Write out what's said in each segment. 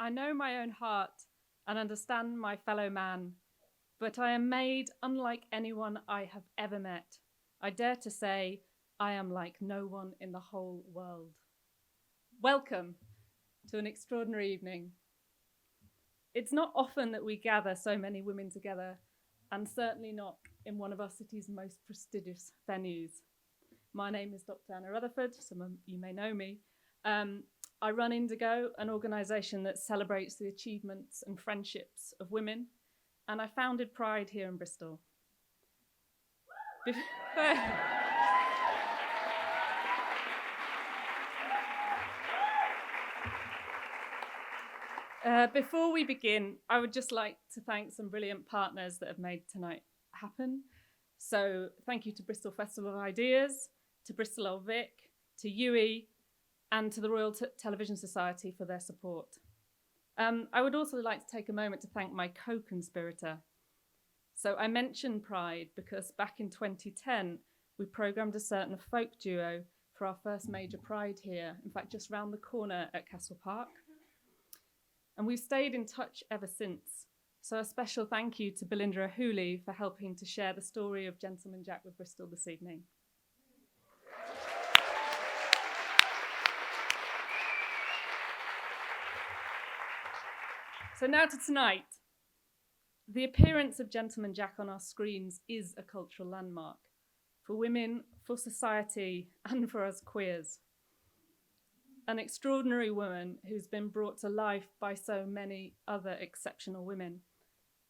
I know my own heart and understand my fellow man, but I am made unlike anyone I have ever met. I dare to say I am like no one in the whole world. Welcome to an extraordinary evening. It's not often that we gather so many women together, and certainly not in one of our city's most prestigious venues. My name is Dr. Anna Rutherford, some of you may know me. I run Indigo, an organisation that celebrates the achievements and friendships of women, and I founded Pride here in Bristol. Before we begin, I would just like to thank some brilliant partners that have made tonight happen. So thank you to Bristol Festival of Ideas, to Bristol Old Vic, to UE, and to the Royal Television Society for their support. I would also like to take a moment to thank my co-conspirator. So I mentioned Pride because back in 2010, we programmed a certain folk duo for our first major Pride here, in fact, just round the corner at Castle Park. And we've stayed in touch ever since. So a special thank you to Belinda O'Hooley for helping to share the story of Gentleman Jack with Bristol this evening. So now to tonight. The appearance of Gentleman Jack on our screens is a cultural landmark for women, for society, and for us queers. An extraordinary woman who's been brought to life by so many other exceptional women.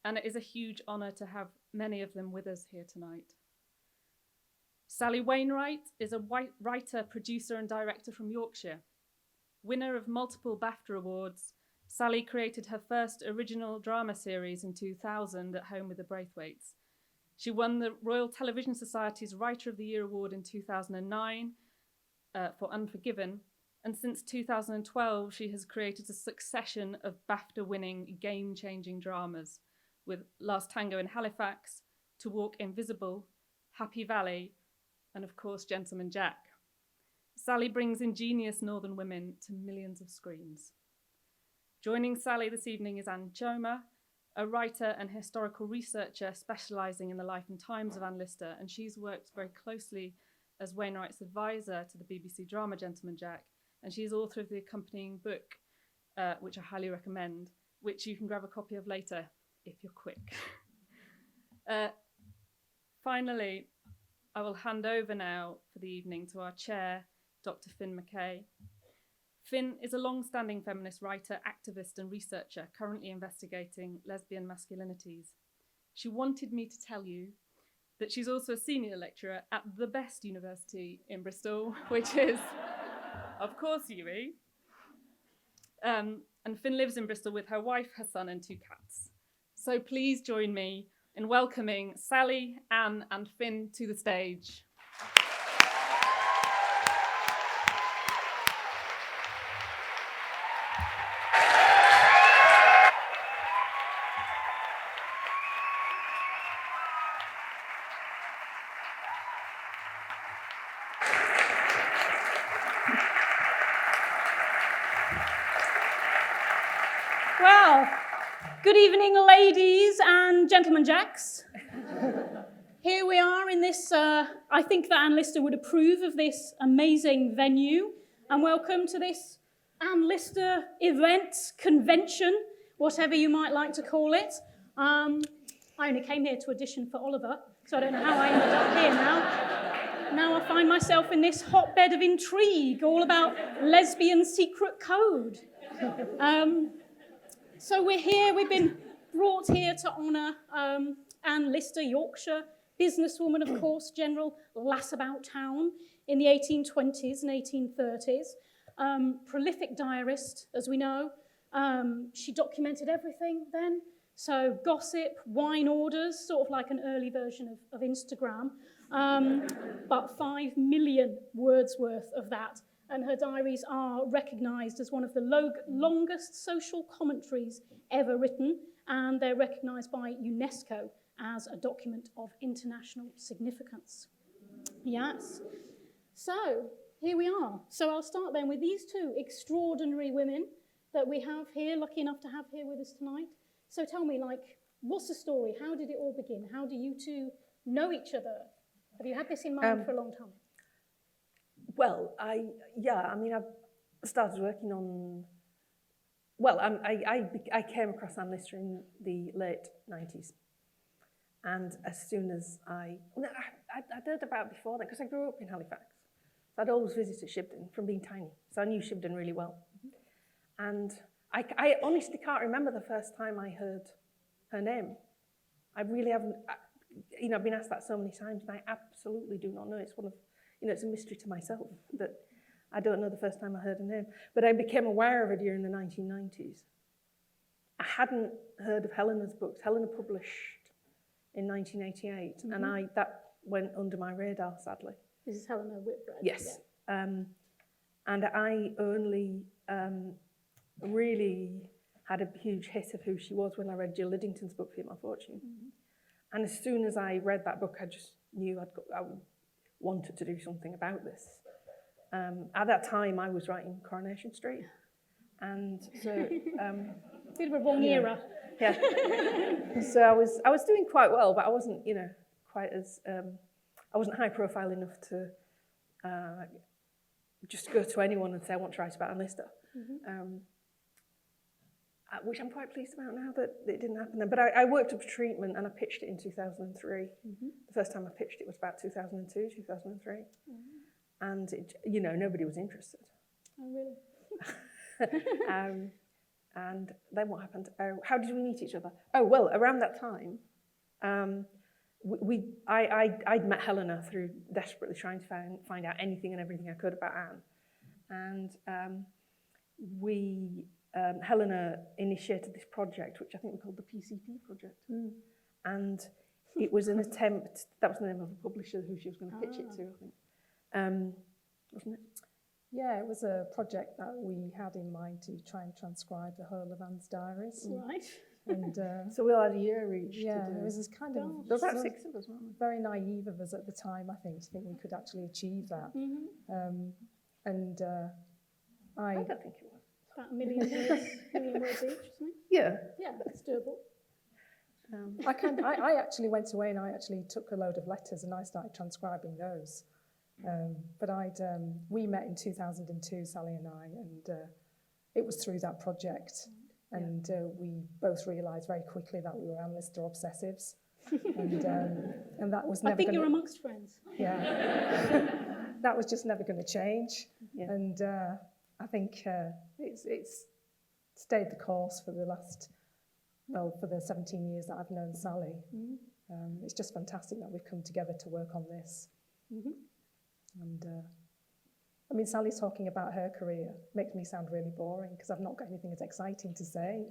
And it is a huge honour to have many of them with us here tonight. Sally Wainwright is a writer, producer and director from Yorkshire. Winner of multiple BAFTA awards, Sally created her first original drama series in 2000 at home with the Braithwaites. She won the Royal Television Society's Writer of the Year award in 2009 for Unforgiven. And since 2012, she has created a succession of BAFTA-winning, game-changing dramas with Last Tango in Halifax, To Walk Invisible, Happy Valley, and of course, Gentleman Jack. Sally brings ingenious northern women to millions of screens. Joining Sally this evening is Anne Choma, a writer and historical researcher specialising in the life and times of Anne Lister, and she's worked very closely as Wainwright's advisor to the BBC drama Gentleman Jack, and she's author of the accompanying book, which I highly recommend, which you can grab a copy of later if you're quick. Finally, I will hand over now for the evening to our chair, Dr. Finn McKay. Finn is a long-standing feminist writer, activist and researcher currently investigating lesbian masculinities. She wanted me to tell you that she's also a senior lecturer at the best university in Bristol, which is, of course, UE. And Finn lives in Bristol with her wife, her son and 2 cats. So please join me in welcoming Sally, Anne and Finn to the stage. Well, good evening, ladies and gentlemen jacks. Here we are in this, I think that Anne Lister would approve of this amazing venue, and welcome to this Anne Lister event, convention, whatever you might like to call it. I only came here to audition for Oliver, so I don't know how I ended up here now. Now I find myself in this hotbed of intrigue, all about lesbian secret code. So we're here, we've been brought here to honour Anne Lister, Yorkshire, businesswoman, of course, general lass about town in the 1820s and 1830s. Prolific diarist, as we know. She documented everything then. So gossip, wine orders, sort of like an early version of Instagram. But 5 million words worth of that. And her diaries are recognised as one of the longest social commentaries ever written, and they're recognised by UNESCO as a document of international significance. Yes. So, here we are. So I'll start then with these 2 extraordinary women that we have here, lucky enough to have here with us tonight. So tell me, like, what's the story? How did it all begin? How do you two know each other? Have you had this in mind for a long time? Well, I started working on, well, I came across Anne Lister in the late 90s. And as soon as I'd heard about it before that, because I grew up in Halifax. So I'd always visited Shibden from being tiny. So I knew Shibden really well. And I honestly can't remember the first time I heard her name. I really haven't, I've been asked that so many times, and I absolutely do not know. It's one of, it's a mystery to myself that I don't know the first time I heard her name. But I became aware of her during the 1990s. I hadn't heard of Helena's books. Helena published in 1988, and that went under my radar, sadly. This is Helena Whitbread. Yes. Yeah. And I only really had a huge hit of who she was when I read Jill Liddington's book, Fear My Fortune. And as soon as I read that book, I just knew I wanted to do something about this. At that time, I was writing Coronation Street. And so... bit of a wrong era. Yeah. So I was doing quite well, but I wasn't, quite as... I wasn't high profile enough to just go to anyone and say, I want to write about Anne Lister. Which I'm quite pleased about now that it didn't happen then. But I worked up a treatment and I pitched it in 2003. The first time I pitched it was about 2002, 2003. And, nobody was interested. Oh, really? And then what happened? How did we meet each other? Oh, well, around that time, I'd met Helena through desperately trying to find out anything and everything I could about Anne. And Helena initiated this project, which I think we called the PCP project. And it was an attempt, that was the name of a publisher who she was going to pitch it to, I think. Wasn't it? Yeah, it was a project that we had in mind to try and transcribe the whole of Anne's diaries. Right. And so we all had a year each. Yeah, it was this kind of... There was about 6 of us, weren't there? Very naive of us at the time, I think, to think we could actually achieve that. I don't think it was. About 1 million words each, isn't it? Yeah. Yeah, it's doable. I actually went away and I actually took a load of letters and I started transcribing those. But we met in 2002, Sally and I, and it was through that project. And we both realised very quickly that we were Anne Lister obsessives. And that was never I think you're amongst friends. Yeah. That was just never going to change. Yeah. And I think it's stayed the course for for the 17 years that I've known Sally. It's just fantastic that we've come together to work on this. And Sally's talking about her career makes me sound really boring because I've not got anything as exciting to say.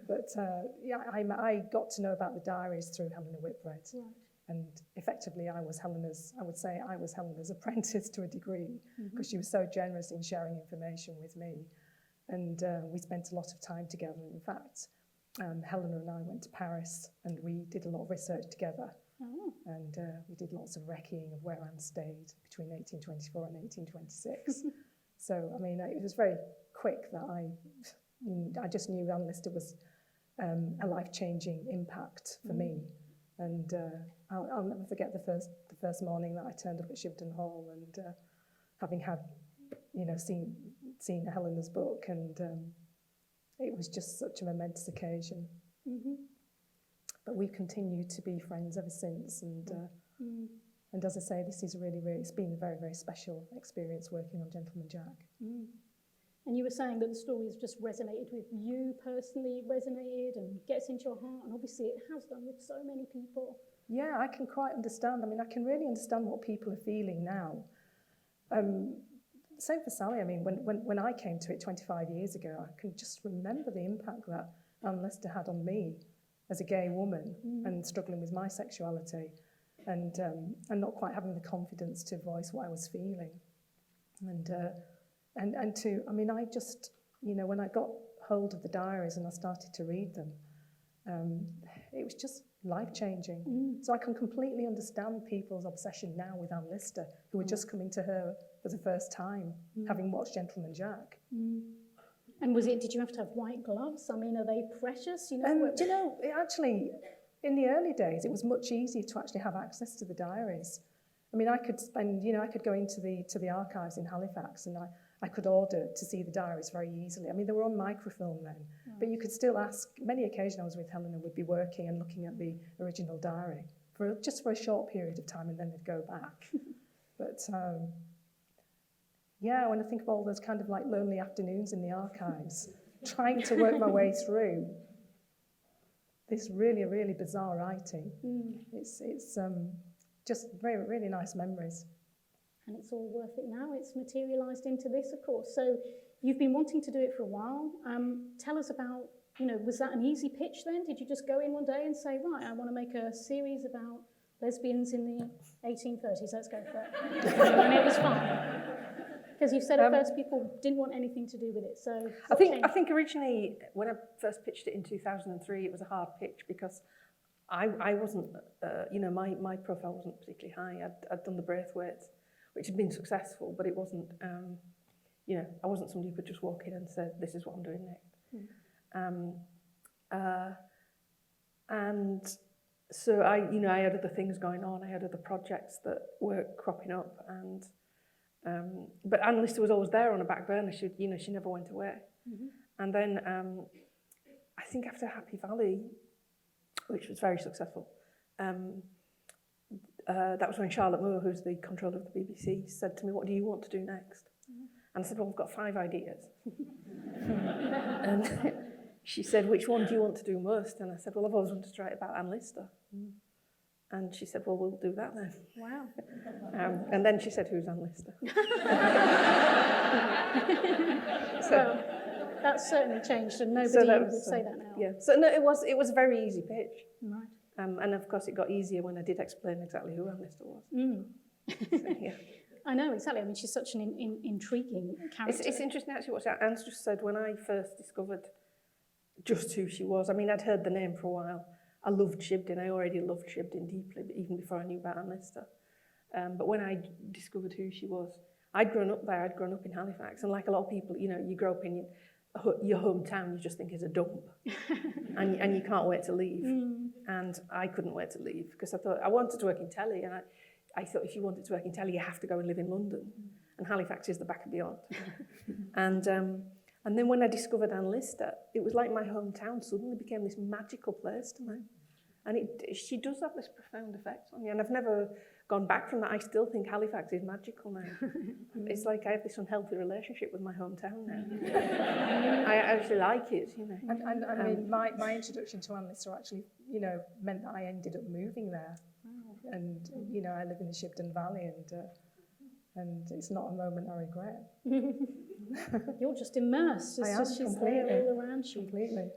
But I got to know about the diaries through Helena Whitbread. Right. And effectively, I would say I was Helena's apprentice to a degree because she was so generous in sharing information with me. And we spent a lot of time together. In fact, Helena and I went to Paris and we did a lot of research together. And we did lots of recceing of where Anne stayed between 1824 and 1826. So, it was very quick that I just knew Anne Lister was a life-changing impact for me. And I'll never forget the first morning that I turned up at Shibden Hall and having had, seen Helena's book, and it was just such a momentous occasion. But we've continued to be friends ever since, and as I say, this is it's been a very, very special experience working on Gentleman Jack. And you were saying that the story has just resonated with you personally, resonated and gets into your heart, and obviously it has done with so many people. Yeah, I can quite understand. I can really understand what people are feeling now. Same for Sally. When I came to it 25 years ago, I can just remember the impact that Anne Lister had on me as a gay woman and struggling with my sexuality and not quite having the confidence to voice what I was feeling. I just, when I got hold of the diaries and I started to read them, it was just life-changing. So I can completely understand people's obsession now with Anne Lister, who are just coming to her for the first time, having watched Gentleman Jack. And did you have to have white gloves? I mean, are they precious? Do you know, actually, in the early days, it was much easier to actually have access to the diaries. I mean, I could go into the archives in Halifax, and I could order to see the diaries very easily. I mean, they were on microfilm then, but you could still ask. Many occasions I was with Helena, would be working and looking at the original diary just for a short period of time, and then they'd go back. But yeah, when I think of all those kind of like lonely afternoons in the archives, trying to work my way through this really, really bizarre writing, it's just very, really nice memories. And it's all worth it now. It's materialised into this, of course. So you've been wanting to do it for a while. Tell us about, was that an easy pitch then? Did you just go in one day and say, right, I want to make a series about lesbians in the 1830s, let's go for it. And it was fun. Because you said at first people didn't want anything to do with it. So I think originally, when I first pitched it in 2003, it was a hard pitch because I wasn't, my profile wasn't particularly high. I'd done the Braithwaites, which had been successful, but it wasn't, I wasn't somebody who could just walk in and say, this is what I'm doing next. And so I had other things going on. I had other projects that were cropping up, and but Anne Lister was always there on a back burner. She never went away. And then I think after Happy Valley, which was very successful, that was when Charlotte Moore, who's the controller of the BBC, said to me, "What do you want to do next?" And I said, "Well, I've got 5 ideas." And she said, "Which one do you want to do most?" And I said, "Well, I've always wanted to write about Anne Lister." And she said, "Well, we'll do that then." Wow. And then she said, "Who's Anne Lister?" So that's certainly changed, and nobody would say that now. Yeah. So no, it was a very easy pitch. Right. And of course, it got easier when I did explain exactly who Anne Lister was. So, yeah. I know, exactly. I mean, she's such an intriguing character. It's interesting actually what Anne's just said. When I first discovered just who she was, I mean, I'd heard the name for a while. I loved Shibden. I already loved Shibden deeply, even before I knew about Anne Lister. But when I discovered who she was, I'd grown up there. I'd grown up in Halifax. And like a lot of people, you grow up in your hometown, you just think is a dump. and you can't wait to leave. And I couldn't wait to leave because I thought I wanted to work in telly. And I thought if you wanted to work in telly, you have to go and live in London. And Halifax is the back of beyond. And then when I discovered Anne Lister, it was like my hometown suddenly became this magical place to me. And she does have this profound effect on you. And I've never gone back from that. I still think Halifax is magical now. It's like I have this unhealthy relationship with my hometown now. I actually like it, And I mean, my introduction to Anne Lister actually, meant that I ended up moving there. Wow. And, I live in the Shibden Valley, and it's not a moment I regret. You're just immersed. It's just she's there all around you. Completely.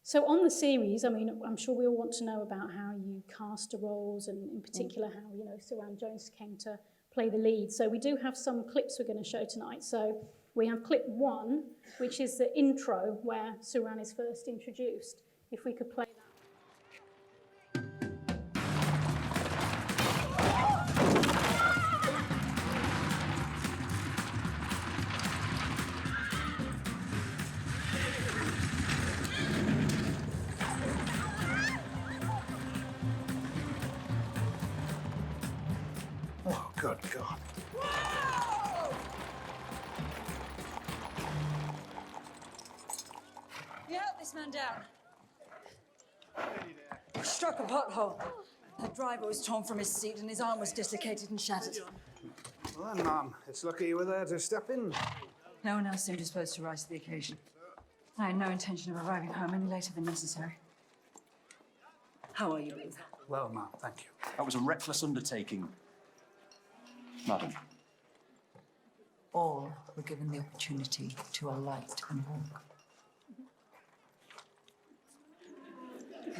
So on the series, I mean, I'm sure we all want to know about how you cast the roles, and in particular how, Suranne Jones came to play the lead. So we do have some clips we're going to show tonight. So we have clip 1, which is the intro where Suranne is first introduced. If we could play that. Good God. You help this man down. Struck a pothole. The driver was torn from his seat and his arm was dislocated and shattered. Well then, Mom, it's lucky you were there to step in. No one else seemed disposed to rise to the occasion. I had no intention of arriving home any later than necessary. How are you, Ruth? Well, Mom, thank you. That was a reckless undertaking, madam. All were given the opportunity to alight and walk.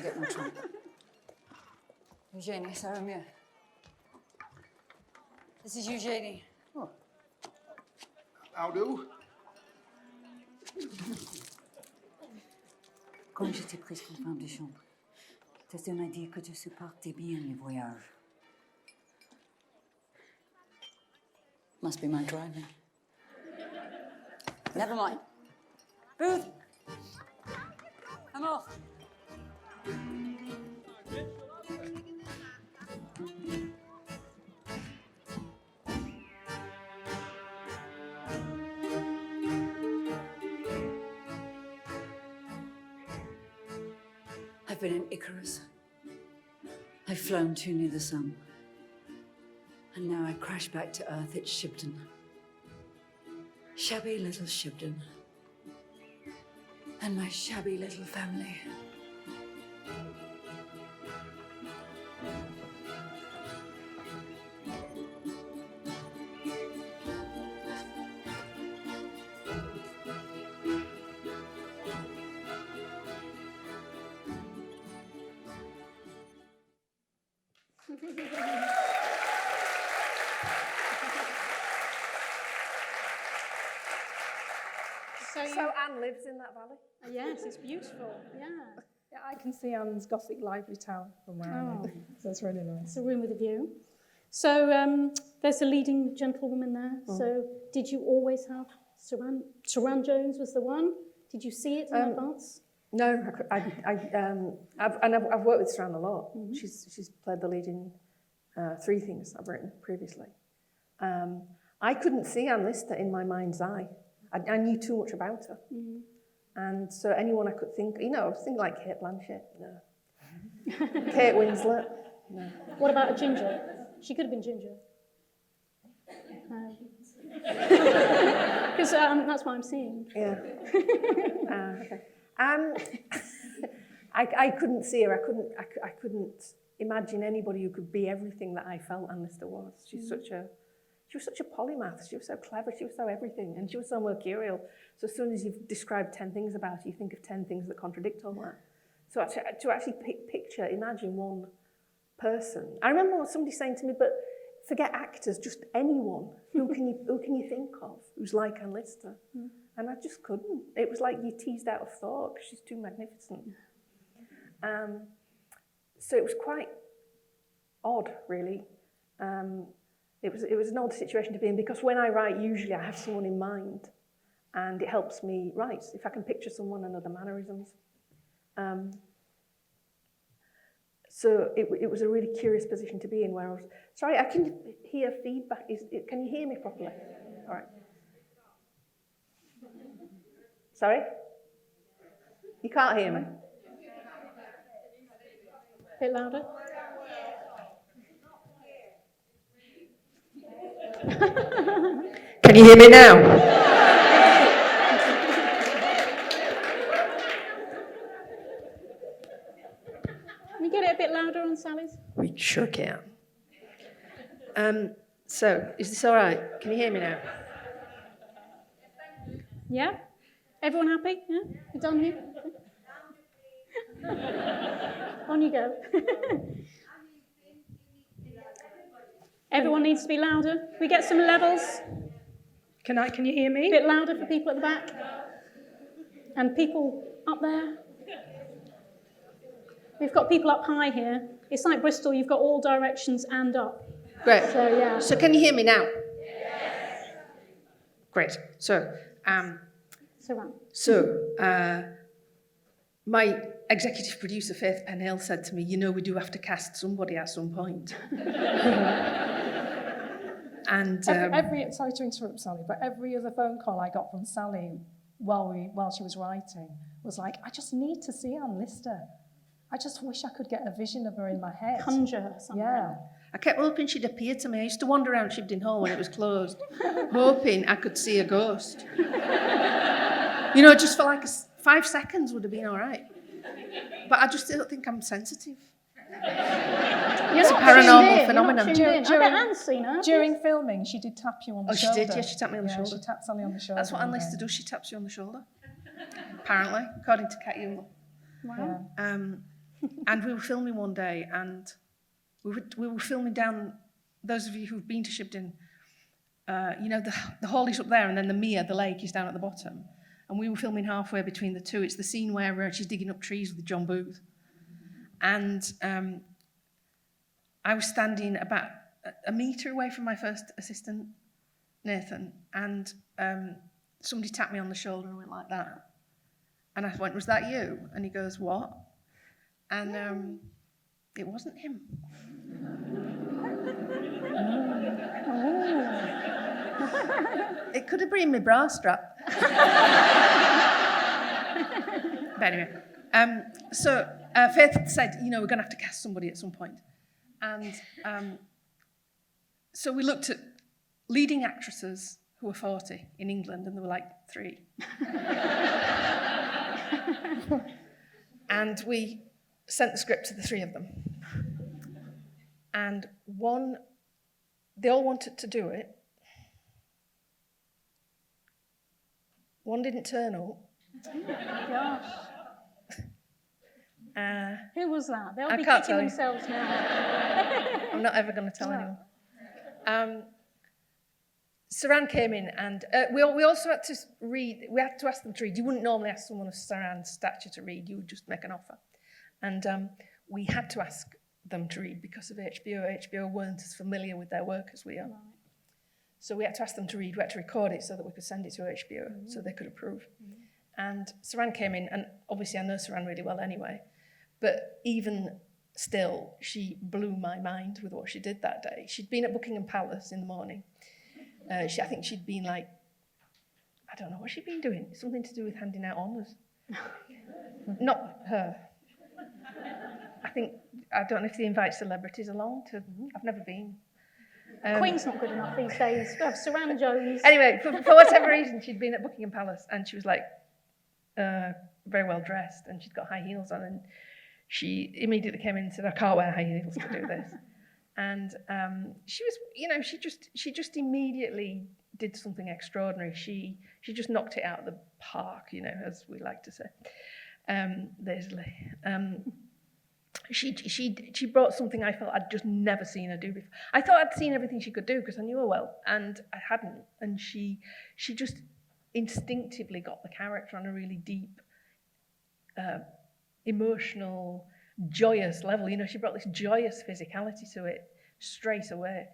Get my trunk. Eugénie, ça va mieux. This is Eugénie. Oh. How do? Quand j'étais prise comme femme de chambre, Tessa m'a dit que tu supportais bien les voyages. Must be my driving. Never mind. Booth, I'm off. I've been in Icarus. I've flown too near the sun. And now I crash back to Earth at Shibden. Shabby little Shibden. And my shabby little family. So Anne lives in that valley? Yes, it's beautiful. Yeah. Yeah, I can see Anne's Gothic library tower from where I live, so it's really nice. It's a room with a view. So there's a leading gentlewoman there. So did you always have Saran Jones was the one? Did you see it in advance? No, I've worked with Saran a lot. She's played the lead in 3 things I've written previously. I couldn't see Anne Lister in my mind's eye. I knew too much about her. And so anyone I could think, I was thinking like Kate Blanchett, no. Kate Winslet, no. What about a ginger? She could have been ginger. Because that's what I'm seeing. Yeah. Okay. I couldn't see her. I couldn't imagine anybody who could be everything that I felt Anne Lister was. She was such a polymath. She was so clever. She was so everything, and she was so mercurial. So as soon as you've described 10 things about her, you think of 10 things that contradict all that. So to actually imagine one person. I remember somebody saying to me, "But forget actors, just anyone. Who can you think of who's like Anne Lister?" And I just couldn't. It was like you teased out of thought because she's too magnificent. So it was quite odd, really. It was an odd situation to be in because when I write, usually I have someone in mind, and it helps me write if I can picture someone and other mannerisms. So it was a really curious position to be in where I was. Sorry, I can hear feedback. Can you hear me properly? All right. Sorry? You can't hear me? A bit louder. Can you hear me now? Can we get it a bit louder on Sally's? We sure can. So, is this all right? Can you hear me now? Yeah? Everyone happy? Yeah? You done here? On you go. Everyone needs to be louder. Can we get some levels? Can you hear me? A bit louder for people at the back. And people up there. We've got people up high here. It's like Bristol, you've got all directions and up. Great. So, yeah. So can you hear me now? Yes. Great. So, my executive producer, Faith Penhale, said to me, we do have to cast somebody at some point. And sorry to interrupt, Sally, but every other phone call I got from Sally while she was writing was like, I just need to see Anne Lister. I just wish I could get a vision of her in my head. Conjure something. Yeah. I kept hoping she'd appear to me. I used to wander around Shibden Hall when it was closed, hoping I could see a ghost. Just for like 5 seconds would have been all right. But I just don't think I'm sensitive. It's a paranormal phenomenon. During filming, she did tap you on the shoulder. Oh, she did, yeah, she tapped me on the shoulder. She tapped Sally on the shoulder. That's what Anne Lister does, she taps you on the shoulder. Apparently, according to Cat Humor. Wow. Yeah. And we were filming one day, and we were filming down, those of you who've been to Shibden, the hall is up there, and then the mere, the lake, is down at the bottom. And we were filming halfway between the two. It's the scene where she's digging up trees with John Booth. And I was standing about a metre away from my first assistant, Nathan, and somebody tapped me on the shoulder and went like that. And I went, was that you? And he goes, what? And it wasn't him. It could have been my bra strap. But anyway, so Faith said, we're going to have to cast somebody at some point. And so we looked at leading actresses who were 40 in England, and there were like 3. And we sent the script to the 3 of them. And they all wanted to do it. One didn't turn up. Gosh. Who was that? They'll I be can't kicking tell you. themselves now. I'm not ever going to tell anyone. Saran came in, and we also had to read. We had to ask them to read. You wouldn't normally ask someone of Saran's stature to read. You would just make an offer. And we had to ask them to read because of HBO. HBO weren't as familiar with their work as we are. Right. So we had to ask them to read. We had to record it so that we could send it to HBO so they could approve. And Saran came in, and obviously I know Saran really well anyway. But even still, she blew my mind with what she did that day. She'd been at Buckingham Palace in the morning. I think she'd been like, I don't know what she'd been doing. Something to do with handing out honours. Not her. I don't know if they invite celebrities along to. I've never been. Queen's not good enough these days. We have Saran Jones. Anyway, for whatever reason, she'd been at Buckingham Palace, and she was like very well dressed, and she'd got high heels on, and she immediately came in and said, I can't wear high heels to do this. And she was, she just immediately did something extraordinary. She just knocked it out of the park, as we like to say, lazily. She brought something I felt I'd just never seen her do before. I thought I'd seen everything she could do because I knew her well, and I hadn't. And she just instinctively got the character on a really deep, emotional, joyous level. She brought this joyous physicality to it straight away.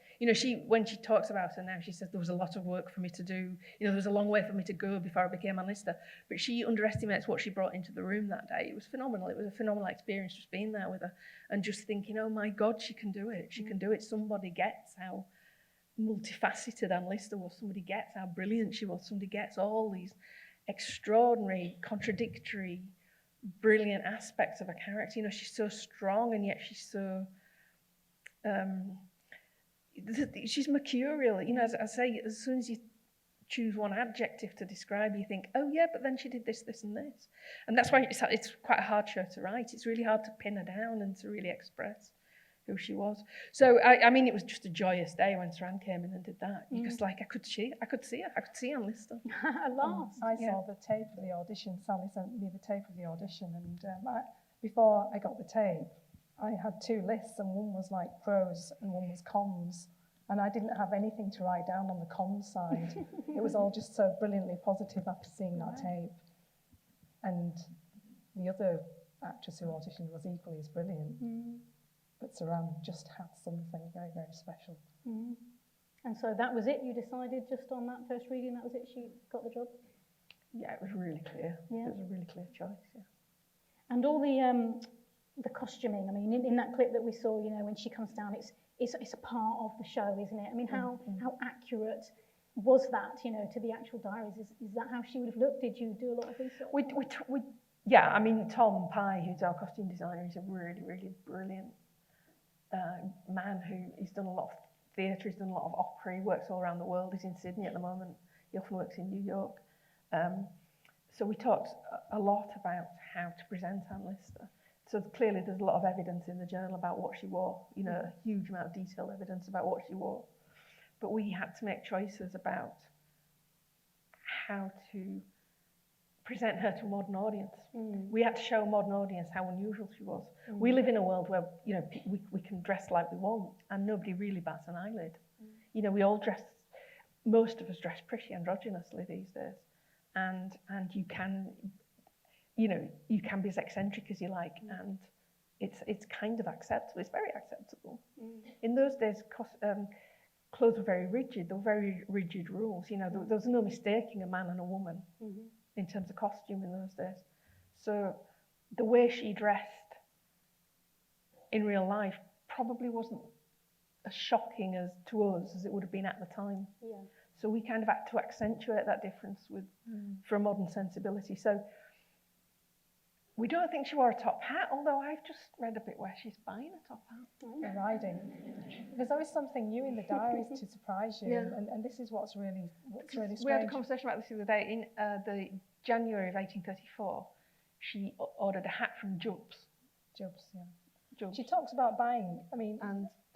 When she talks about her now, she says there was a lot of work for me to do. There was a long way for me to go before I became Anne Lister. But she underestimates what she brought into the room that day. It was phenomenal. It was a phenomenal experience just being there with her and just thinking, oh my God, she can do it. She can do it. Somebody gets how multifaceted Anne Lister was. Somebody gets how brilliant she was. Somebody gets all these extraordinary, contradictory, brilliant aspects of her character. She's so strong, and yet she's so she's mercurial. As I say, as soon as you choose one adjective to describe, you think, oh yeah, but then she did this, this, and this. And that's why it's quite a hard show to write. It's really hard to pin her down and to really express who she was. So it was just a joyous day when Saran came in and did that, because I could see Anne Lister. At last. I saw the tape of the audition. Sally sent me the tape of the audition, and before I got the tape, I had 2 lists, and one was like pros and one was cons, and I didn't have anything to write down on the cons side. It was all just so brilliantly positive after seeing that tape. And the other actress who auditioned was equally as brilliant. But Saran just had something very, very special. And so that was it? You decided just on that first reading, that was it? She got the job? Yeah, it was really clear. Yeah. It was a really clear choice, yeah. And all the costuming, in that clip that we saw, when she comes down, it's a part of the show, isn't it? How accurate was that, to the actual diaries? Is that how she would have looked? Did you do a lot of research? Yeah, Tom Pye, who's our costume designer, is a really, really brilliant man he's done a lot of theatre, he's done a lot of opera, he works all around the world, he's in Sydney at the moment, he often works in New York. So we talked a lot about how to present Anne Lister. So clearly there's a lot of evidence in the journal about what she wore, a huge amount of detailed evidence about what she wore. But we had to make choices about how to present her to a modern audience. We had to show a modern audience how unusual she was. We live in a world where we can dress like we want, and nobody really bats an eyelid. We all dress. Most of us dress pretty androgynously these days, and you can be as eccentric as you like, and it's kind of acceptable. It's very acceptable. In those days, clothes were very rigid. There were very rigid rules. You know, there was no mistaking a man and a woman in terms of costume in those days. So the way she dressed in real life probably wasn't as shocking as to us as it would have been at the time. Yeah. So we kind of had to accentuate that difference for a modern sensibility. So we don't think she wore a top hat, although I've just read a bit where she's buying a top hat. The riding. There's always something new in the diaries to surprise you, and this is what's really strange. We had a conversation about this the other day. In the January of 1834, she ordered a hat from Jubbs. Jubbs, yeah. Jubbs. She talks about buying,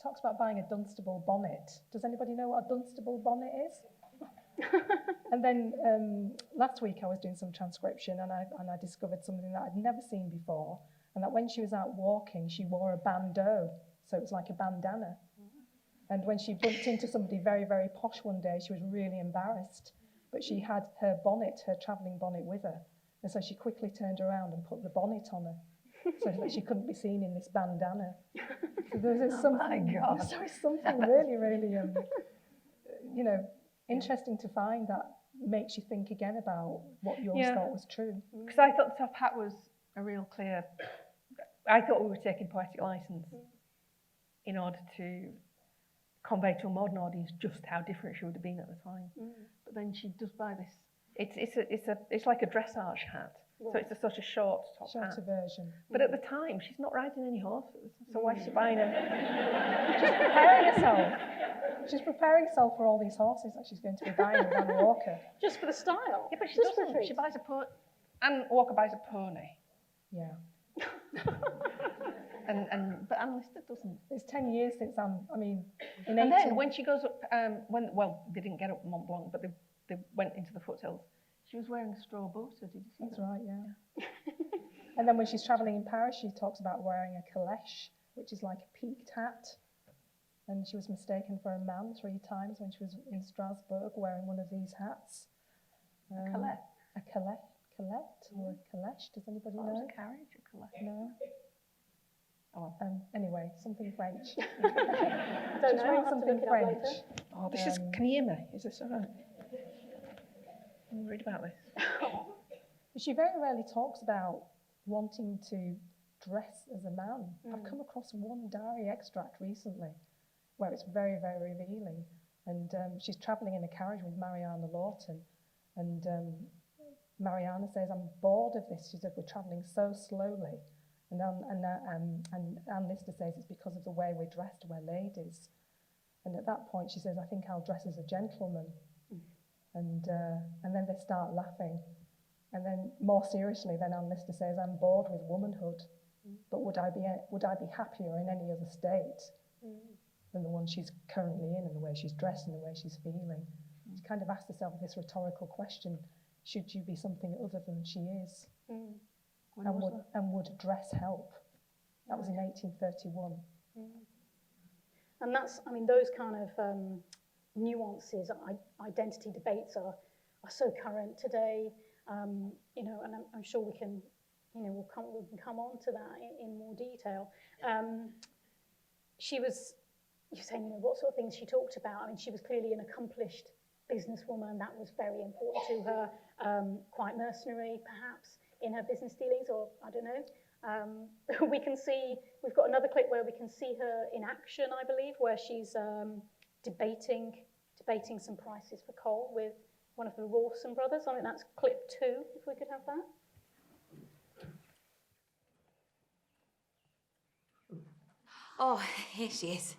talks about buying a Dunstable bonnet. Does anybody know what a Dunstable bonnet is? And then last week I was doing some transcription and I discovered something that I'd never seen before, and that when she was out walking she wore a bandeau, so it was like a bandana. And when she bumped into somebody very, very posh one day, she was really embarrassed, but she had her bonnet, her travelling bonnet with her, and so she quickly turned around and put the bonnet on her so that she couldn't be seen in this bandana. So there's something, something really, really, you know, interesting to find that makes you think again about what yours thought was true. Because I thought the top hat was a real clear... I thought we were taking poetic license in order to convey to a modern audience just how different she would have been at the time. But then she does buy this... It's like a dressage hat. Right. So it's a sort of shorter hat. version. But at the time, she's not riding any horses. So why is she buying a... She's preparing herself. She's preparing herself for all these horses that she's going to be buying with Anne Walker. Just for the style? Yeah, but she doesn't. She buys a pony. Anne Walker buys a pony. Yeah. But Anne Lister doesn't. It's 10 years since in And 18... then when she goes up, they didn't get up Mont Blanc, but they went into the foothills. She was wearing a straw boater, did you see That's that? right, yeah. And then when she's travelling in Paris, she talks about wearing a calèche, which is like a peaked hat. And she was mistaken for a man 3 times when she was in Strasbourg wearing one of these hats. A calèche? A calèche or a calèche, does anybody know? It was a carriage, a calèche. No. Oh. Anyway, something French. Don't know, wearing something French. Oh, this is... Can you hear me? Is this all right? Can you read about this? She very rarely talks about wanting to dress as a man. I've come across one diary extract recently where it's very, very revealing. And she's travelling in a carriage with Mariana Lawton. And Mariana says, "I'm bored of this." She said, "We're travelling so slowly." And Anne Lister says it's because of the way we're dressed, we're ladies. And at that point she says, "I think I'll dress as a gentleman." And then they start laughing. And then more seriously, then Anne Lister says, "I'm bored with womanhood, but would I be happier in any other state than the one she's currently in, and the way she's dressed and the way she's feeling?" She kind of asked herself this rhetorical question: should you be something other than she is? And would dress help? That was in 1831. And that's, those kind of nuances, identity debates are so current today. You know, and I'm sure we can, we can come on to that in more detail. You're saying, what sort of things she talked about. She was clearly an accomplished businesswoman. That was very important to her. Quite mercenary, perhaps, in her business dealings, or I don't know. We can see, we've got another clip where we can see her in action, I believe, where she's debating some prices for coal with one of the Rawson brothers. I think that's clip 2, if we could have that. Oh, here she is.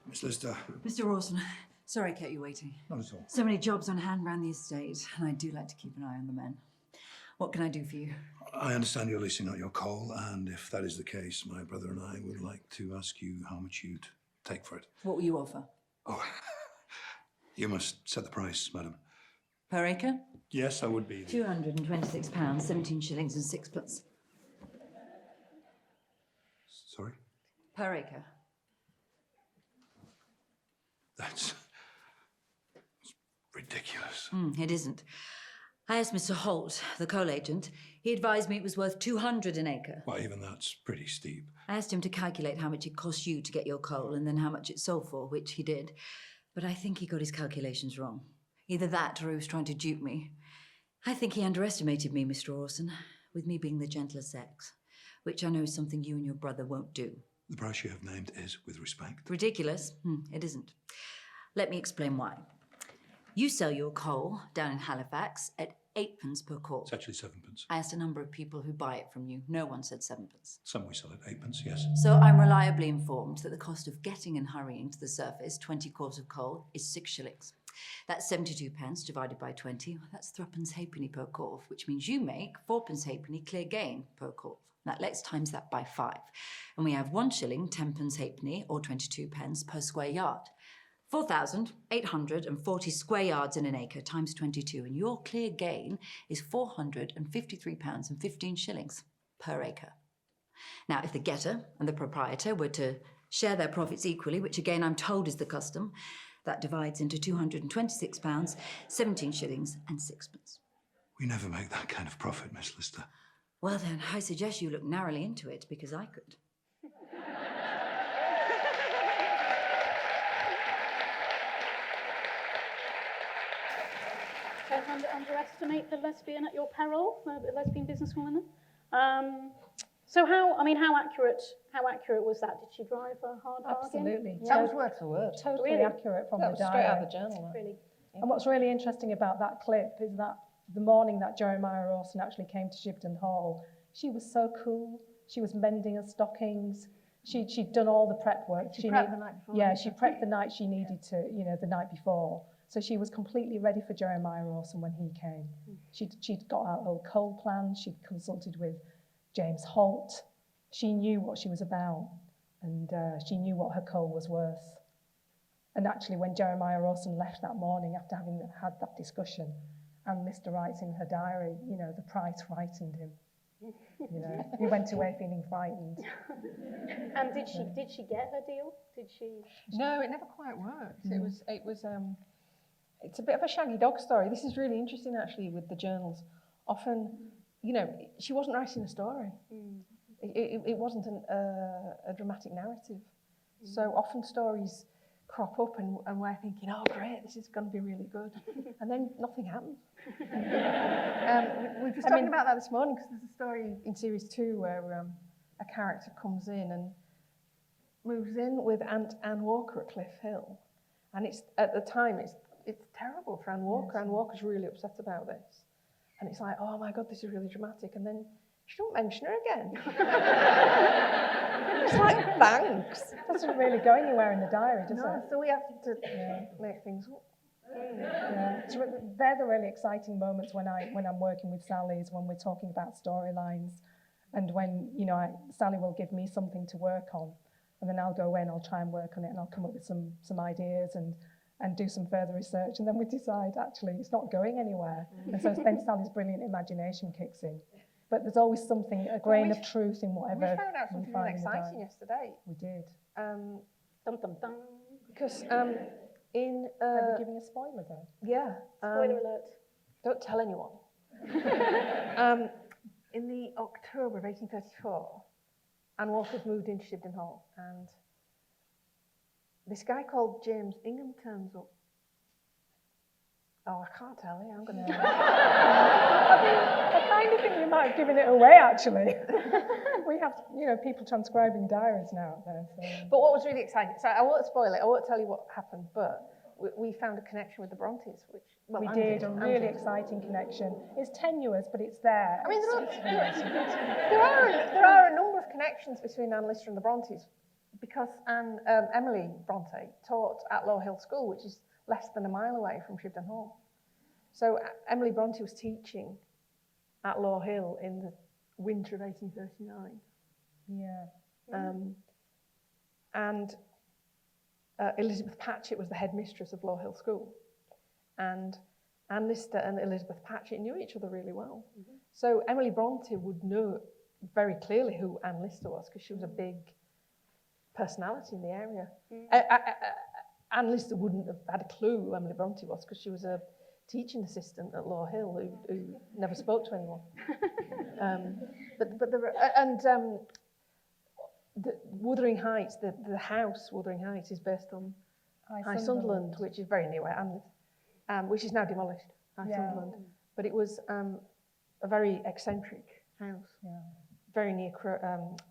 Miss Lister. Mr. Rawson, sorry I kept you waiting. Not at all. So many jobs on hand around the estate, and I do like to keep an eye on the men. What can I do for you? I understand you're leasing out your coal, and if that is the case, my brother and I would like to ask you how much you'd take for it. What will you offer? Oh, you must set the price, madam. Per acre? Yes, I would be. £226, 17 shillings and 6pence. Sorry? Per acre. That's ridiculous. It isn't. I asked Mr. Holt, the coal agent. He advised me it was worth 200 an acre. Well, even that's pretty steep. I asked him to calculate how much it cost you to get your coal and then how much it sold for, which he did. But I think he got his calculations wrong. Either that or he was trying to dupe me. I think he underestimated me, Mr. Orson, with me being the gentler sex, which I know is something you and your brother won't do. The price you have named is with respect. Ridiculous? It isn't. Let me explain why. You sell your coal down in Halifax at 8p per core. It's actually 7p. I asked a number of people who buy it from you. No one said 7p. Some we sell at 8p, yes. So I'm reliably informed that the cost of getting and hurrying to the surface 20 cores of coal is 6 shillings. That's 72p divided by 20. That's 3p halfpenny per core, which means you make 4p halfpenny clear gain per core. Now let's times that by 5. And we have 1 shilling, 10p halfpenny, or 22p per square yard. 4,840 square yards in an acre times 22, and your clear gain is £453.15 per acre. Now, if the getter and the proprietor were to share their profits equally, which again I'm told is the custom, that divides into £226, 17 shillings and 6p. We never make that kind of profit, Miss Lister. Well then, I suggest you look narrowly into it, because I could. Don't underestimate the lesbian at your peril, the lesbian businesswoman. So how accurate was that? Did she drive a hard bargain? Absolutely. That was word for word. Totally Really? accurate from That the was diary. straight out of the journal. Really? And what's really interesting about that clip is that the morning that Jeremiah Rawson actually came to Shibden Hall, she was so cool. She was mending her stockings. She'd done all the prep work. She prepped the night before. Yeah, she prepped the night she needed to, the night before. So she was completely ready for Jeremiah Rawson when he came. She'd got out her coal plans. She'd consulted with James Holt. She knew what she was about, and she knew what her coal was worth. And actually, when Jeremiah Rawson left that morning after having had that discussion, and Lister writes in her diary, the price frightened him. He went away feeling frightened. And did she get her deal? Did she? No, it never quite worked. It was it's a bit of a shaggy dog story. This is really interesting, actually, with the journals. Often, she wasn't writing a story. It wasn't a dramatic narrative. So often stories crop up and we're thinking, oh, great, this is going to be really good. And then nothing happens. We were just talking about that this morning, because there's a story in series 2 where a character comes in and moves in with Aunt Anne Walker at Cliff Hill. And at the time, it's terrible for Anne Walker. Yes. Anne Walker's really upset about this. And it's like, oh my God, this is really dramatic. And then she don't mention her again. It's like, thanks. Doesn't really go anywhere in the diary, does it? So we have to make things up. Yeah. So they're the really exciting moments when I'm working with Sally, is when we're talking about storylines, and when Sally will give me something to work on, and then I'll go away and I'll try and work on it, and I'll come up with some ideas and do some further research, and then we decide actually it's not going anywhere, and so then Sally's brilliant imagination kicks in. But there's always something, a grain of truth in whatever. We found out something really exciting yesterday. We did. Dum dum dum. Because Are we giving a spoiler though? Yeah. Spoiler alert. Don't tell anyone. In the October of 1834, Anne Walker's moved into Shibden Hall, and this guy called James Ingham turns up. Oh, I can't tell you. I'm going to... I kind of think you might have given it away, actually. We have, people transcribing diaries now out there. So. But what was really exciting, so I won't spoil it, I won't tell you what happened, but we found a connection with the Brontes, which... Well, we did, a really exciting connection. It's tenuous, but it's there. I mean, there are a number of connections between Anne Lister and the Brontes, because Emily Bronte taught at Low Hill School, which is less than a mile away from Shibden Hall. So Emily Bronte was teaching at Low Hill in the winter of 1839. Yeah. And Elizabeth Patchett was the headmistress of Low Hill School. And Anne Lister and Elizabeth Patchett knew each other really well. Mm-hmm. So Emily Bronte would know very clearly who Anne Lister was, because she was a big personality in the area. Mm-hmm. Anne Lister wouldn't have had a clue who Emily Bronte was, because she was a teaching assistant at Law Hill who never spoke to anyone. The Wuthering Heights, the house Wuthering Heights is based on High Sunderland, which is very near where Anne lives, which is now demolished, High Sunderland. But it was a very eccentric house, very near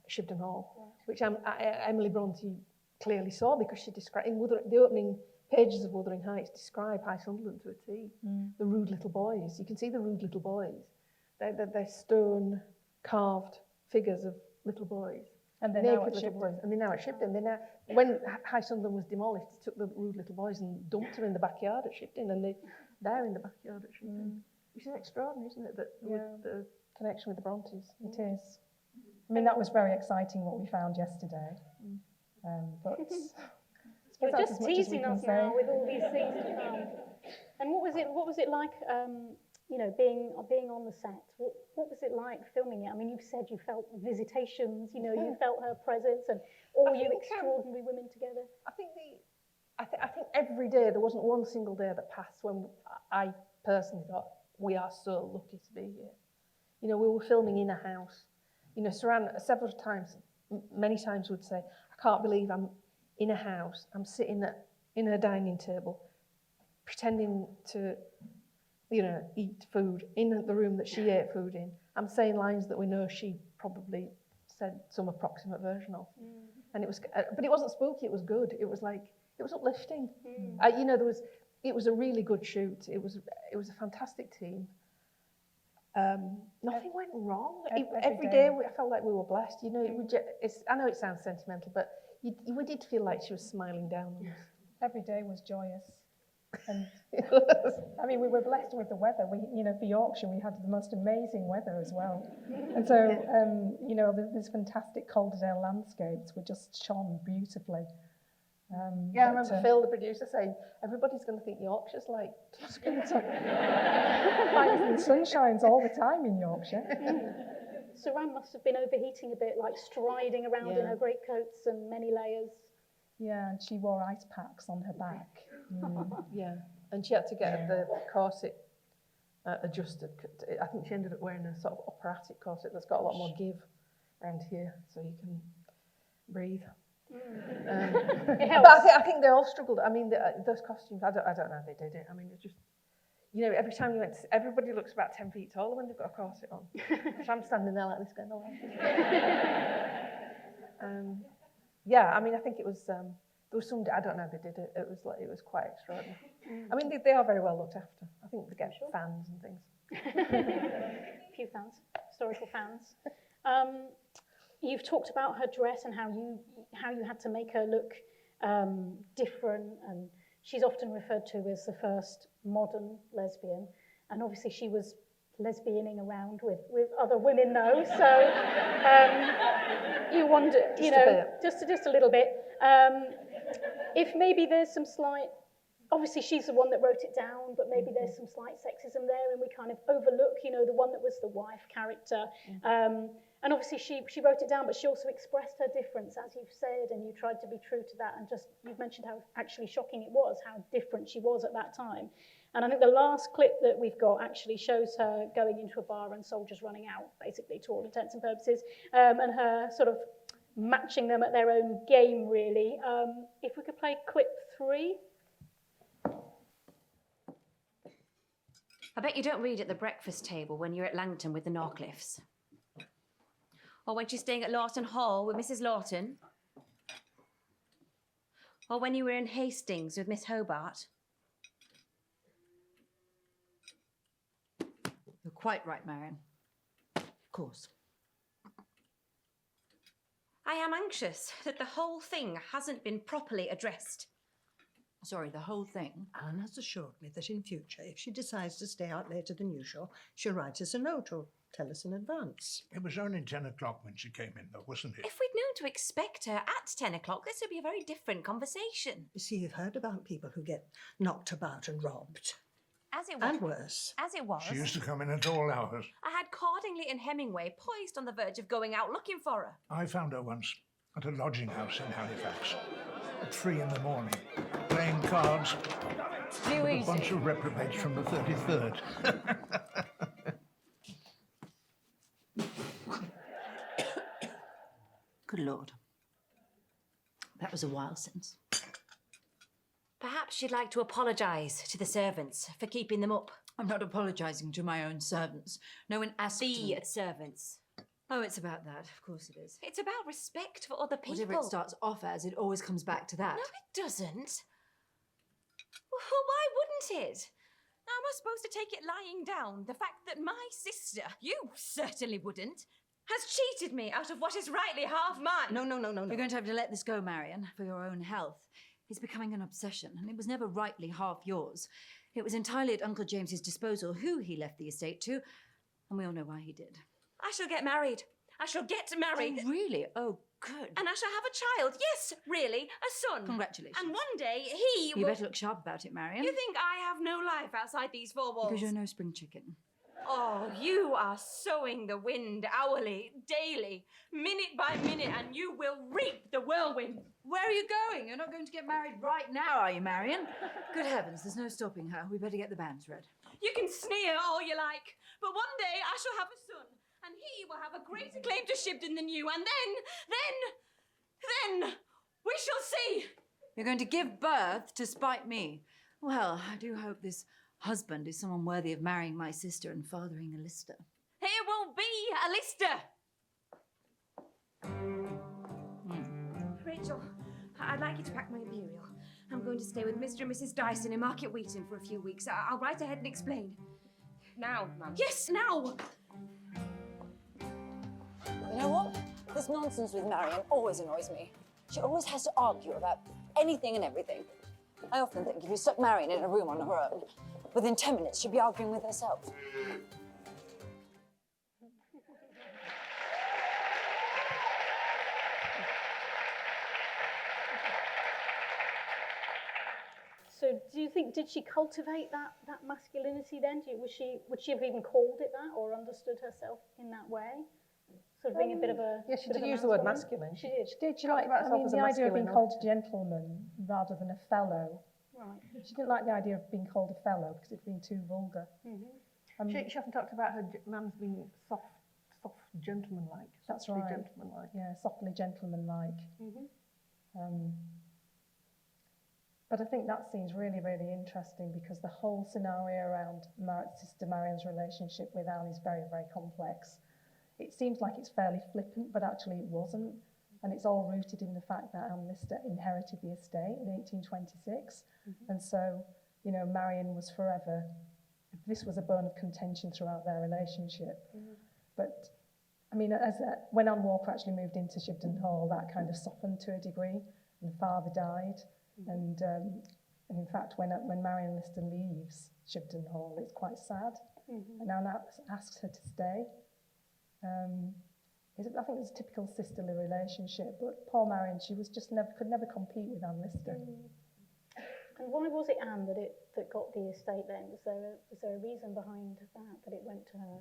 Shibden Hall, which Emily Bronte clearly saw because she described, the opening pages of Wuthering Heights describe High Sunderland to a T. The rude little boys. You can see the rude little boys. They're stone carved figures of little boys. And they're now at little Shibden. boys. And they're now at Shibden. When High Sunderland was demolished, they took the rude little boys and dumped them in the backyard at Shibden, and they're in the backyard at Shibden. Which is extraordinary, isn't it? The connection with the Brontes. It is. I mean, that was very exciting what we found yesterday. But you're just teasing us now with all these things to come. And what was it like? You know, being on the set. What was it like filming it? I mean, you said you felt visitations. You know, you felt her presence, and all you extraordinary women together. I think every day there wasn't one single day that passed when I personally thought we are so lucky to be here. You know, we were filming in a house. You know, Saran several times, many times would say, "I can't believe I'm in a house. I'm sitting in a dining table, pretending to, you know, eat food in the room that she ate food in. I'm saying lines that we know she probably said some approximate version of." And it was, but it wasn't spooky. It was good. It was like, it was uplifting. You know, it was a really good shoot. It was a fantastic team. Nothing went wrong. Every day I felt like we were blessed. You know, I know it sounds sentimental, but we did feel like she was smiling down on us. every day was joyous. And I mean, we were blessed with the weather. You know, for Yorkshire, we had the most amazing weather as well. And so, you know, these fantastic Calderdale landscapes were just shone beautifully. I remember Phil, the producer, saying, everybody's going to think Yorkshire's like Tuscany. Like the sun shines all the time in Yorkshire. Saran must have been overheating a bit, like striding around in her greatcoats and many layers. Yeah, and she wore ice packs on her back. Yeah, and she had to get the corset adjusted. I think she ended up wearing a sort of operatic corset that's got a lot more give around here, so you can breathe. But I think they all struggled. I mean, those costumes, I don't know how they did it. I mean, it's just, you know, every time you went, everybody looks about 10 feet taller when they've got a corset on. So I'm standing there like this going, oh. Yeah, I mean, I think it was, there was some, I don't know how they did it. It was quite extraordinary. I mean, they are very well looked after. I think they get fans and things. A few fans, historical fans. You've talked about her dress and how you had to make her look different, and she's often referred to as the first modern lesbian, and obviously she was lesbianing around with other women though, so you wonder, you know, just a little bit, if maybe there's some slight, obviously she's the one that wrote it down, but maybe there's some slight sexism there, and we kind of overlook, you know, the one that was the wife character. And obviously she wrote it down, but she also expressed her difference, as you've said, and you tried to be true to that, and just, you've mentioned how actually shocking it was, how different she was at that time. And I think the last clip that we've got actually shows her going into a bar and soldiers running out, basically, to all intents and purposes, and her sort of matching them at their own game, really. If we could play clip 3. I bet you don't read at the breakfast table when you're at Langton with the Norcliffes. Or when she's staying at Lawton Hall with Mrs. Lawton. Or when you were in Hastings with Miss Hobart. You're quite right, Marion. Of course. I am anxious that the whole thing hasn't been properly addressed. Sorry, the whole thing? Anne has assured me that in future, if she decides to stay out later than usual, she'll write us a note or tell us in advance. It was only 10 o'clock when she came in, though, wasn't it? If we'd known to expect her at 10 o'clock, this would be a very different conversation. You see, you've heard about people who get knocked about and robbed. As it was. And worse. As it was. She used to come in at all hours. I had Cardingley and Hemingway poised on the verge of going out looking for her. I found her once at a lodging house in Halifax at 3 in the morning, playing cards. Too A easy. bunch of reprobates from the 33rd. Good Lord. That was a while since. Perhaps you'd like to apologise to the servants for keeping them up. I'm not apologising to my own servants. No one asked The me. servants. Oh, it's about that. Of course it is. It's about respect for other people. Whatever it starts off as, it always comes back to that. No, it doesn't. Well, why wouldn't it? Now, am I supposed to take it lying down? The fact that my sister, you certainly wouldn't, has cheated me out of what is rightly half mine. No. You're going to have to let this go, Marion, for your own health. It's becoming an obsession, and it was never rightly half yours. It was entirely at Uncle James's disposal who he left the estate to, and we all know why he did. I shall get married. I shall get married. Oh, really? Oh, good. And I shall have a child. Yes, really, a son. Congratulations. And one day he You will... better look sharp about it, Marion. You think I have no life outside these four walls? Because you're no spring chicken. Oh, you are sowing the wind hourly, daily, minute by minute, and you will reap the whirlwind. Where are you going? You're not going to get married right now, are you, Marion? Good heavens, there's no stopping her. We better get the banns read. You can sneer all you like, but one day I shall have a son, and he will have a greater claim to Shibden than you, and then we shall see. You're going to give birth to spite me. Well, I do hope this husband is someone worthy of marrying my sister and fathering a Lister. Here will be a Lister. Rachel, I'd like you to pack my imperial. I'm going to stay with Mr. and Mrs. Dyson in Market Wheaton for a few weeks. I'll write ahead and explain. Now, Mum. Yes, now! You know what? This nonsense with Marion always annoys me. She always has to argue about anything and everything. I often think if you stuck Marion in a room on her own, within 10 minutes she'd be arguing with herself. So do you think, did she cultivate that masculinity then? Would she have even called it that or understood herself in that way? Sort of being a bit of a... Yeah, she bit did of a use the word man's masculine. She did. Did you like, I mean, the idea of being called a gentleman rather than a fellow? Right. She didn't like the idea of being called a fellow because it'd been too vulgar. Mm-hmm. She often talked about her man's being soft, gentleman-like. That's softly right. Gentleman-like. Yeah, softly gentleman-like. Mm-hmm. But I think that seems really, really interesting because the whole scenario around Sister Marion's relationship with Anne is very, very complex. It seems like it's fairly flippant, but actually it wasn't. And it's all rooted in the fact that Anne Lister inherited the estate in 1826. And so, you know, Marion was forever, this was a bone of contention throughout their relationship. But, I mean, when Anne Walker actually moved into Shibden Hall, that kind of softened to a degree, and the father died. And in fact, when Marion Lister leaves Shibden Hall, it's quite sad. And Anne asks her to stay. I think it was a typical sisterly relationship, but poor Marion, she was just could never compete with Anne Lister. And why was it Anne that got the estate then? Was there a reason behind that it went to her?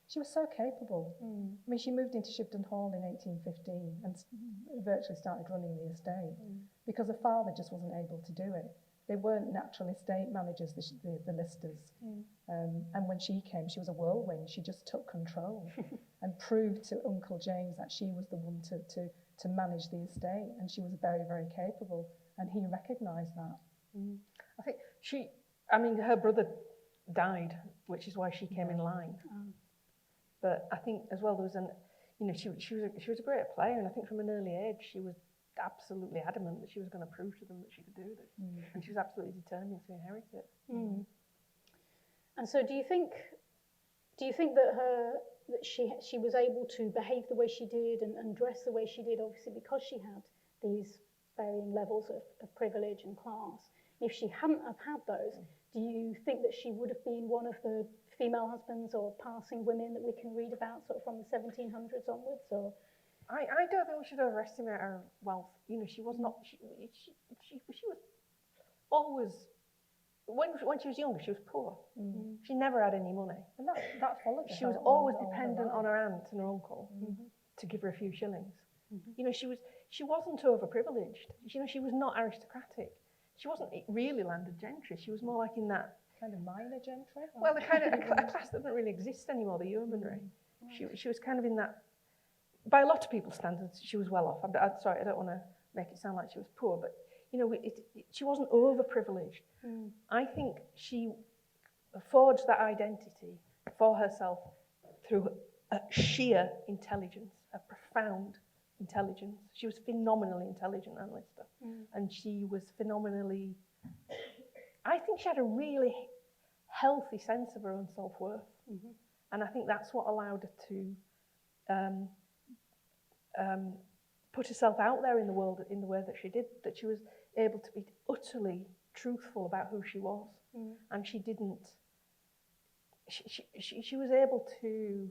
She was so capable. I mean, she moved into Shibden Hall in 1815 and virtually started running the estate because her father just wasn't able to do it. They weren't natural estate managers, the Listers. And when she came, she was a whirlwind. She just took control and proved to Uncle James that she was the one to manage the estate. And she was very, very capable. And he recognised that. I think her brother died, which is why she came in line. But I think as well, she was a great player. And I think from an early age, she was absolutely adamant that she was going to prove to them that she could do this, and she was absolutely determined to inherit it. And so, do you think that she was able to behave the way she did and dress the way she did, obviously because she had these varying levels of privilege and class? If she hadn't have had those, do you think that she would have been one of the female husbands or passing women that we can read about sort of from the 1700s onwards, or? I don't think we should overestimate her wealth. You know, she was not. She was always. When she was younger, she was poor. She never had any money, and that followed her. She was always dependent on her aunt and her uncle to give her a few shillings. You know, she wasn't overprivileged. You know, she was not aristocratic. she wasn't really landed gentry. She was more like in that kind of minor gentry. Well, the kind of a class that doesn't really exist anymore, the yeomanry. She was kind of in that. By a lot of people's standards, she was well off. I'm sorry, I don't want to make it sound like she was poor, but you know, she wasn't overprivileged. I think she forged that identity for herself through a sheer intelligence, a profound intelligence. She was phenomenally intelligent, Anne Lister, and she was phenomenally. I think she had a really healthy sense of her own self-worth, and I think that's what allowed her to put herself out there in the world in the way that she did. That she was able to be utterly truthful about who she was, and she didn't. She was able to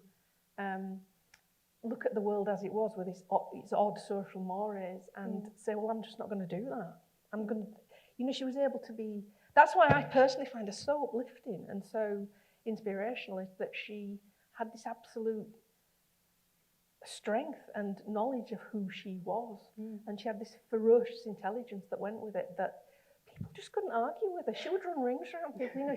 look at the world as it was with its odd social mores and say, well, I'm just not going to do that. I'm going to, you know, she was able to be. That's why I personally find her so uplifting and so inspirational, is that she had this absolute strength and knowledge of who she was, and she had this ferocious intelligence that went with it that people just couldn't argue with her. She would run rings around people. You know,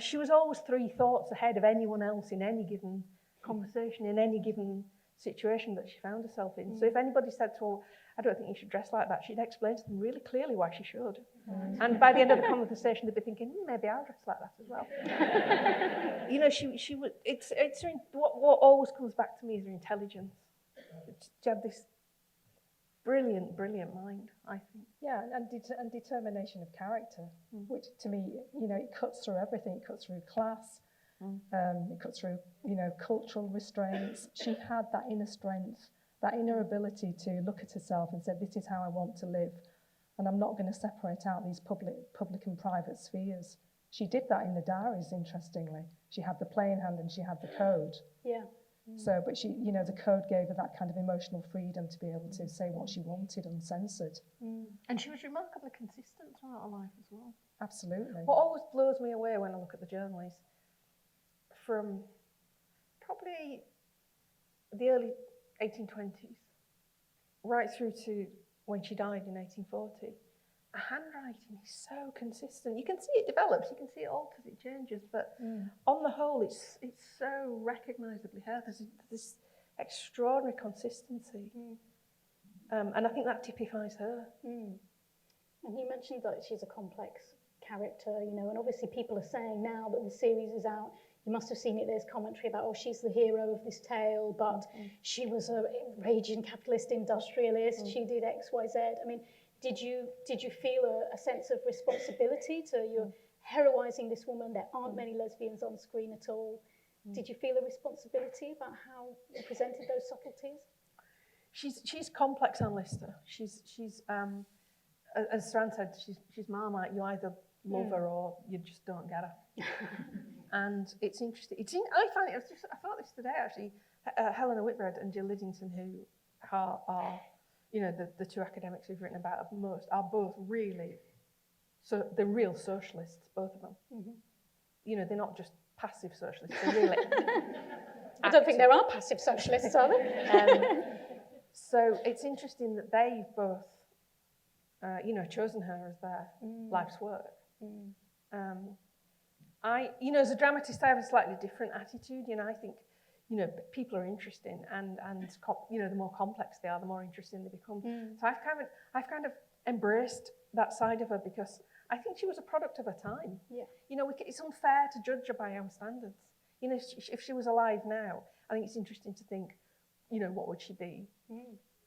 she was always 3 thoughts ahead of anyone else in any given conversation, in any given situation that she found herself in. So if anybody said to her, I don't think you should dress like that, she'd explain to them really clearly why she should. And by the end of the conversation, they'd be thinking, maybe I'll dress like that as well. You know, she would. It's what always comes back to me is her intelligence. She had this brilliant mind, I think. Yeah, and determination of character, which to me, you know, it cuts through everything. It cuts through class. It cuts through, you know, cultural restraints. She had that inner strength, that inner ability to look at herself and say, this is how I want to live, and I'm not going to separate out these public and private spheres. She did that in the Diaries, interestingly. She had the play in hand and she had the code. Yeah. So, but she, you know, the code gave her that kind of emotional freedom to be able to say what she wanted uncensored. And she was remarkably consistent throughout her life as well. Absolutely. What always blows me away when I look at the journal is from probably the early 1820s right through to when she died in 1840, her handwriting is so consistent. You can see it develops, you can see it alters, it changes, but on the whole, it's so recognisably her. There's this extraordinary consistency, and I think that typifies her. And you mentioned that she's a complex character, you know, and obviously people are saying now that the series is out, you must have seen it, there's commentary about, oh, she's the hero of this tale, but she was a raging capitalist industrialist, she did X, Y, Z. I mean, did you feel a sense of responsibility to you're heroising this woman? There aren't many lesbians on screen at all. Did you feel a responsibility about how you presented those subtleties? She's complex, Anne Lister. She's as Strand said, she's Marmite. You either love her or you just don't get her. And it's interesting. I find it. I thought this today actually. Helena Whitbread and Jill Liddington, who are you know, the 2 academics who've written about her are both really, so they're real socialists, both of them. You know, they're not just passive socialists, they're really I don't think there are passive socialists, are there? So it's interesting that they've both, you know, chosen her as their life's work. You know, as a dramatist, I have a slightly different attitude. You know, I think, you know, people are interesting, and you know, the more complex they are, the more interesting they become. So I've kind of embraced that side of her because I think she was a product of her time. Yeah. You know, it's unfair to judge her by our standards. You know, if she was alive now, I think it's interesting to think, you know, what would she be?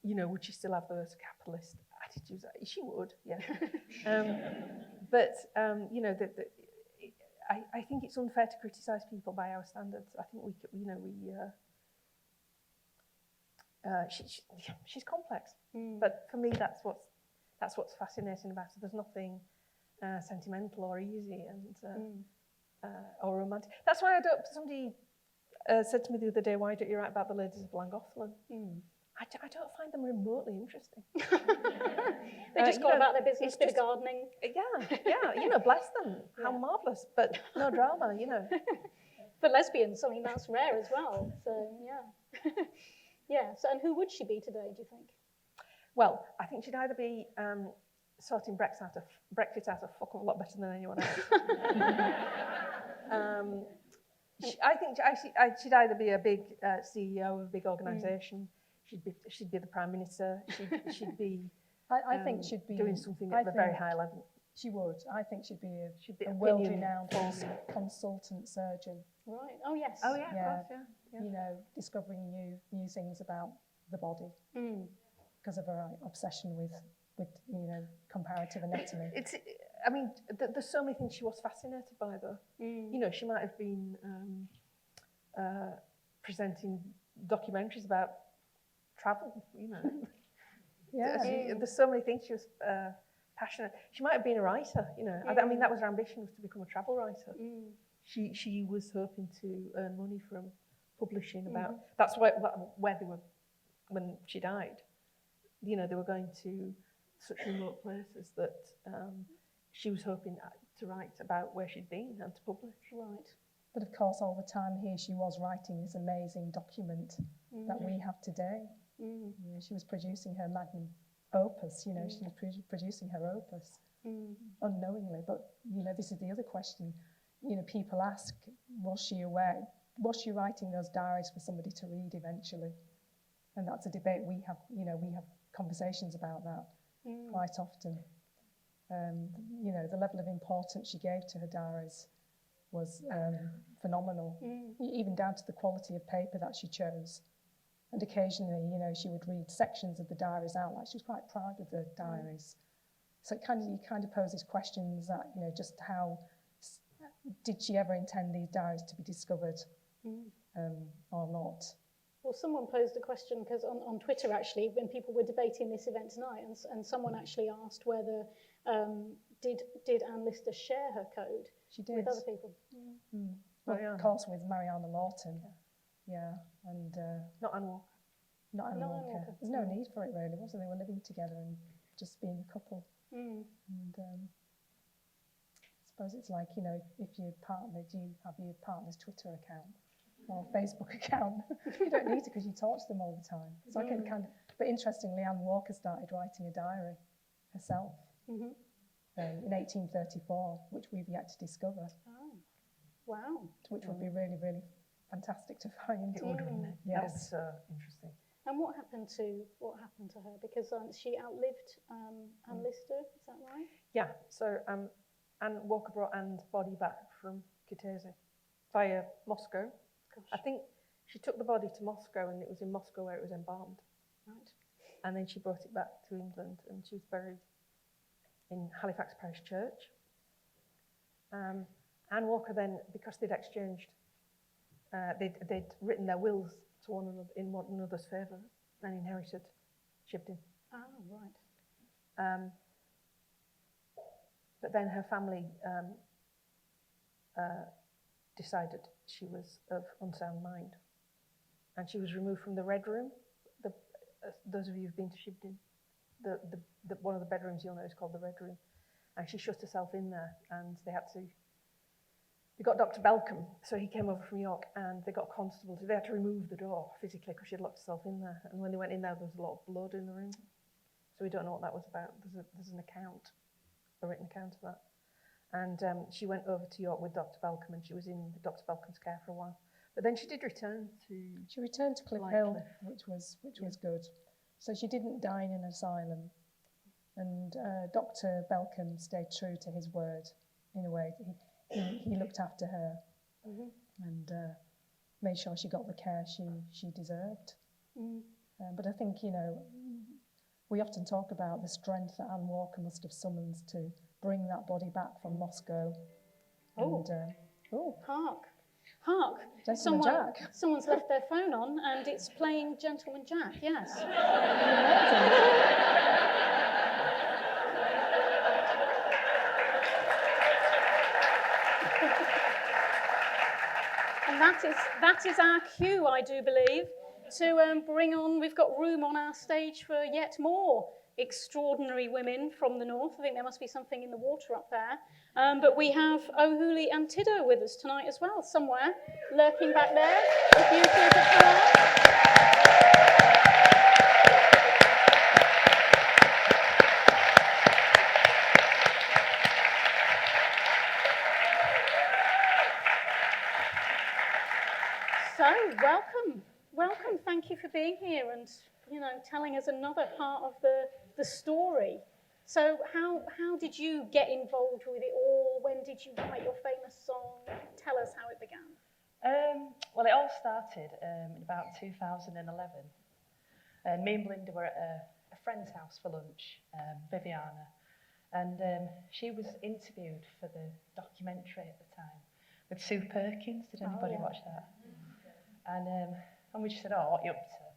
You know, would she still have those capitalist attitudes? She would, yeah. But you know, I think it's unfair to criticise people by our standards. I think she's complex, but for me, that's what's fascinating about her. There's nothing sentimental or easy and or romantic. That's why somebody said to me the other day, "Why don't you write about the ladies of Llangollen?" I don't find them remotely interesting. They just go about their business, bit of gardening. Yeah, you know, bless them. How marvellous, but no drama, you know. For lesbians, I mean, that's rare as well. So, yeah. Yeah, so, and who would she be today, do you think? Well, I think she'd either be sorting Brexit out a fuck of a lot better than anyone else. I think she'd either be a big CEO of a big organisation, she'd be the Prime Minister, she'd be I think she'd be doing something at a very high level. She would. I think she'd be be a world-renowned consultant surgeon. Right. Oh, yes. Oh, yeah, of course, yeah. You know, discovering new things about the body because of her obsession with you know, comparative anatomy. I mean, there's so many things she was fascinated by, though. You know, she might have been presenting documentaries about travel, you know. There's so many things she was passionate. She might have been a writer, you know. I mean, that was her ambition, was to become a travel writer. She was hoping to earn money from publishing about... That's where they were when she died. You know, they were going to such remote places that she was hoping to write about where she'd been and to publish. Right. But of course, all the time here, she was writing this amazing document that we have today. You know, she was producing her magnum opus, you know, she was producing her opus unknowingly. But, you know, this is the other question. You know, people ask, was she aware? Was she writing those diaries for somebody to read eventually? And that's a debate we have, you know, we have conversations about that quite often. You know, the level of importance she gave to her diaries was phenomenal, even down to the quality of paper that she chose. And occasionally, you know, she would read sections of the diaries out, like she was quite proud of the diaries. So it kind of poses questions that, you know, just how did she ever intend these diaries to be discovered or not? Well, someone posed a question, because on Twitter, actually, when people were debating this event tonight, and someone actually asked whether, did Anne Lister share her code with other people? Well, of course, with Mariana Lawton. Yeah, and... Not Anne Walker. Not Anne Walker. There's no need for it, really, was there? They were living together and just being a couple. And I suppose it's like, you know, if your partner, do you have your partner's Twitter account or Facebook account? You don't need to, because you talk to them all the time. So I can kind of... But interestingly, Anne Walker started writing a diary herself in 1834, which we've yet to discover. Oh, wow. Which would be really, really fantastic to find. It would, wouldn't it? Yes. That's interesting. And what happened to her? Because she outlived Anne Lister, is that right? Yeah. So Anne Walker brought Anne's body back from Kutaisi via Moscow. Gosh. I think she took the body to Moscow, and it was in Moscow where it was embalmed. Right. And then she brought it back to England, and she was buried in Halifax Parish Church. Anne Walker then, because they'd exchanged, they'd written their wills to one another in one another's favour, and inherited Shibden. Oh, right. But then her family decided she was of unsound mind, and she was removed from the Red Room. Those of you who've been to Shibden, one of the bedrooms you'll know is called the Red Room, and she shut herself in there, and they got Dr. Belcom, so he came over from York, and they got a constable. They had to remove the door physically because she'd locked herself in there, and when they went in there was a lot of blood in the room, so we don't know what that was about. There's an account, a written account of that. And she went over to York with Dr. Belcom, and she was in Dr. Belcom's care for a while. But then she did return to... She returned to Cliff Hill, which was good. So she didn't die in an asylum. And Dr. Belcom stayed true to his word, in a way. He looked after her and made sure she got the care she deserved. But I think, you know, we often talk about the strength that Anne Walker must have summoned to bring that body back from Moscow. Oh, and, hark! Gentleman Jack. Someone's left their phone on, and it's playing Gentleman Jack. Yes. And that is our cue, I do believe, to bring on. We've got room on our stage for yet more extraordinary women from the north. I think there must be something in the water up there. But we have O'Hooley and Tidow with us tonight as well, somewhere, lurking back there. The beauty of the crowd. So, welcome. Thank you for being here and, telling us another part of the story. So, how did you get involved with it all? When did you write your famous song? Tell us how it began. Well, it all started in about 2011. And me and Belinda were at a friend's house for lunch, Viviana, and she was interviewed for the documentary at the time with Sue Perkins. Did anybody watch that? And we just said, "Oh, what are you up to?"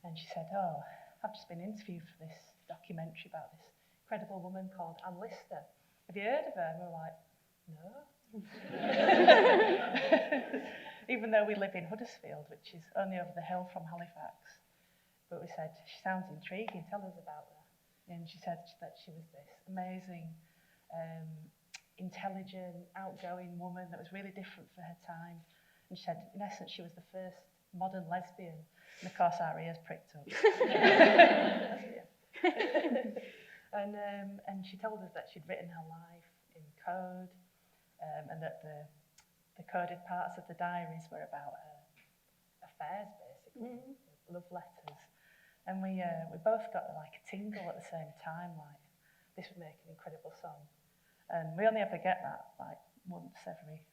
And she said, "Oh, I've just been interviewed for this documentary about this incredible woman called Anne Lister. Have you heard of her?" And we were like, "No." Even though we live in Huddersfield, which is only over the hill from Halifax. But we said, "She sounds intriguing, tell us about her." And she said that she was this amazing, intelligent, outgoing woman that was really different for her time. And she said, in essence, she was the first modern lesbian. And of course, our ears pricked up. And she told us that she'd written her life in code, and that the coded parts of the diaries were about her affairs, basically, love letters. And we both got like a tingle at the same time, like this would make an incredible song. And we only ever get that like once every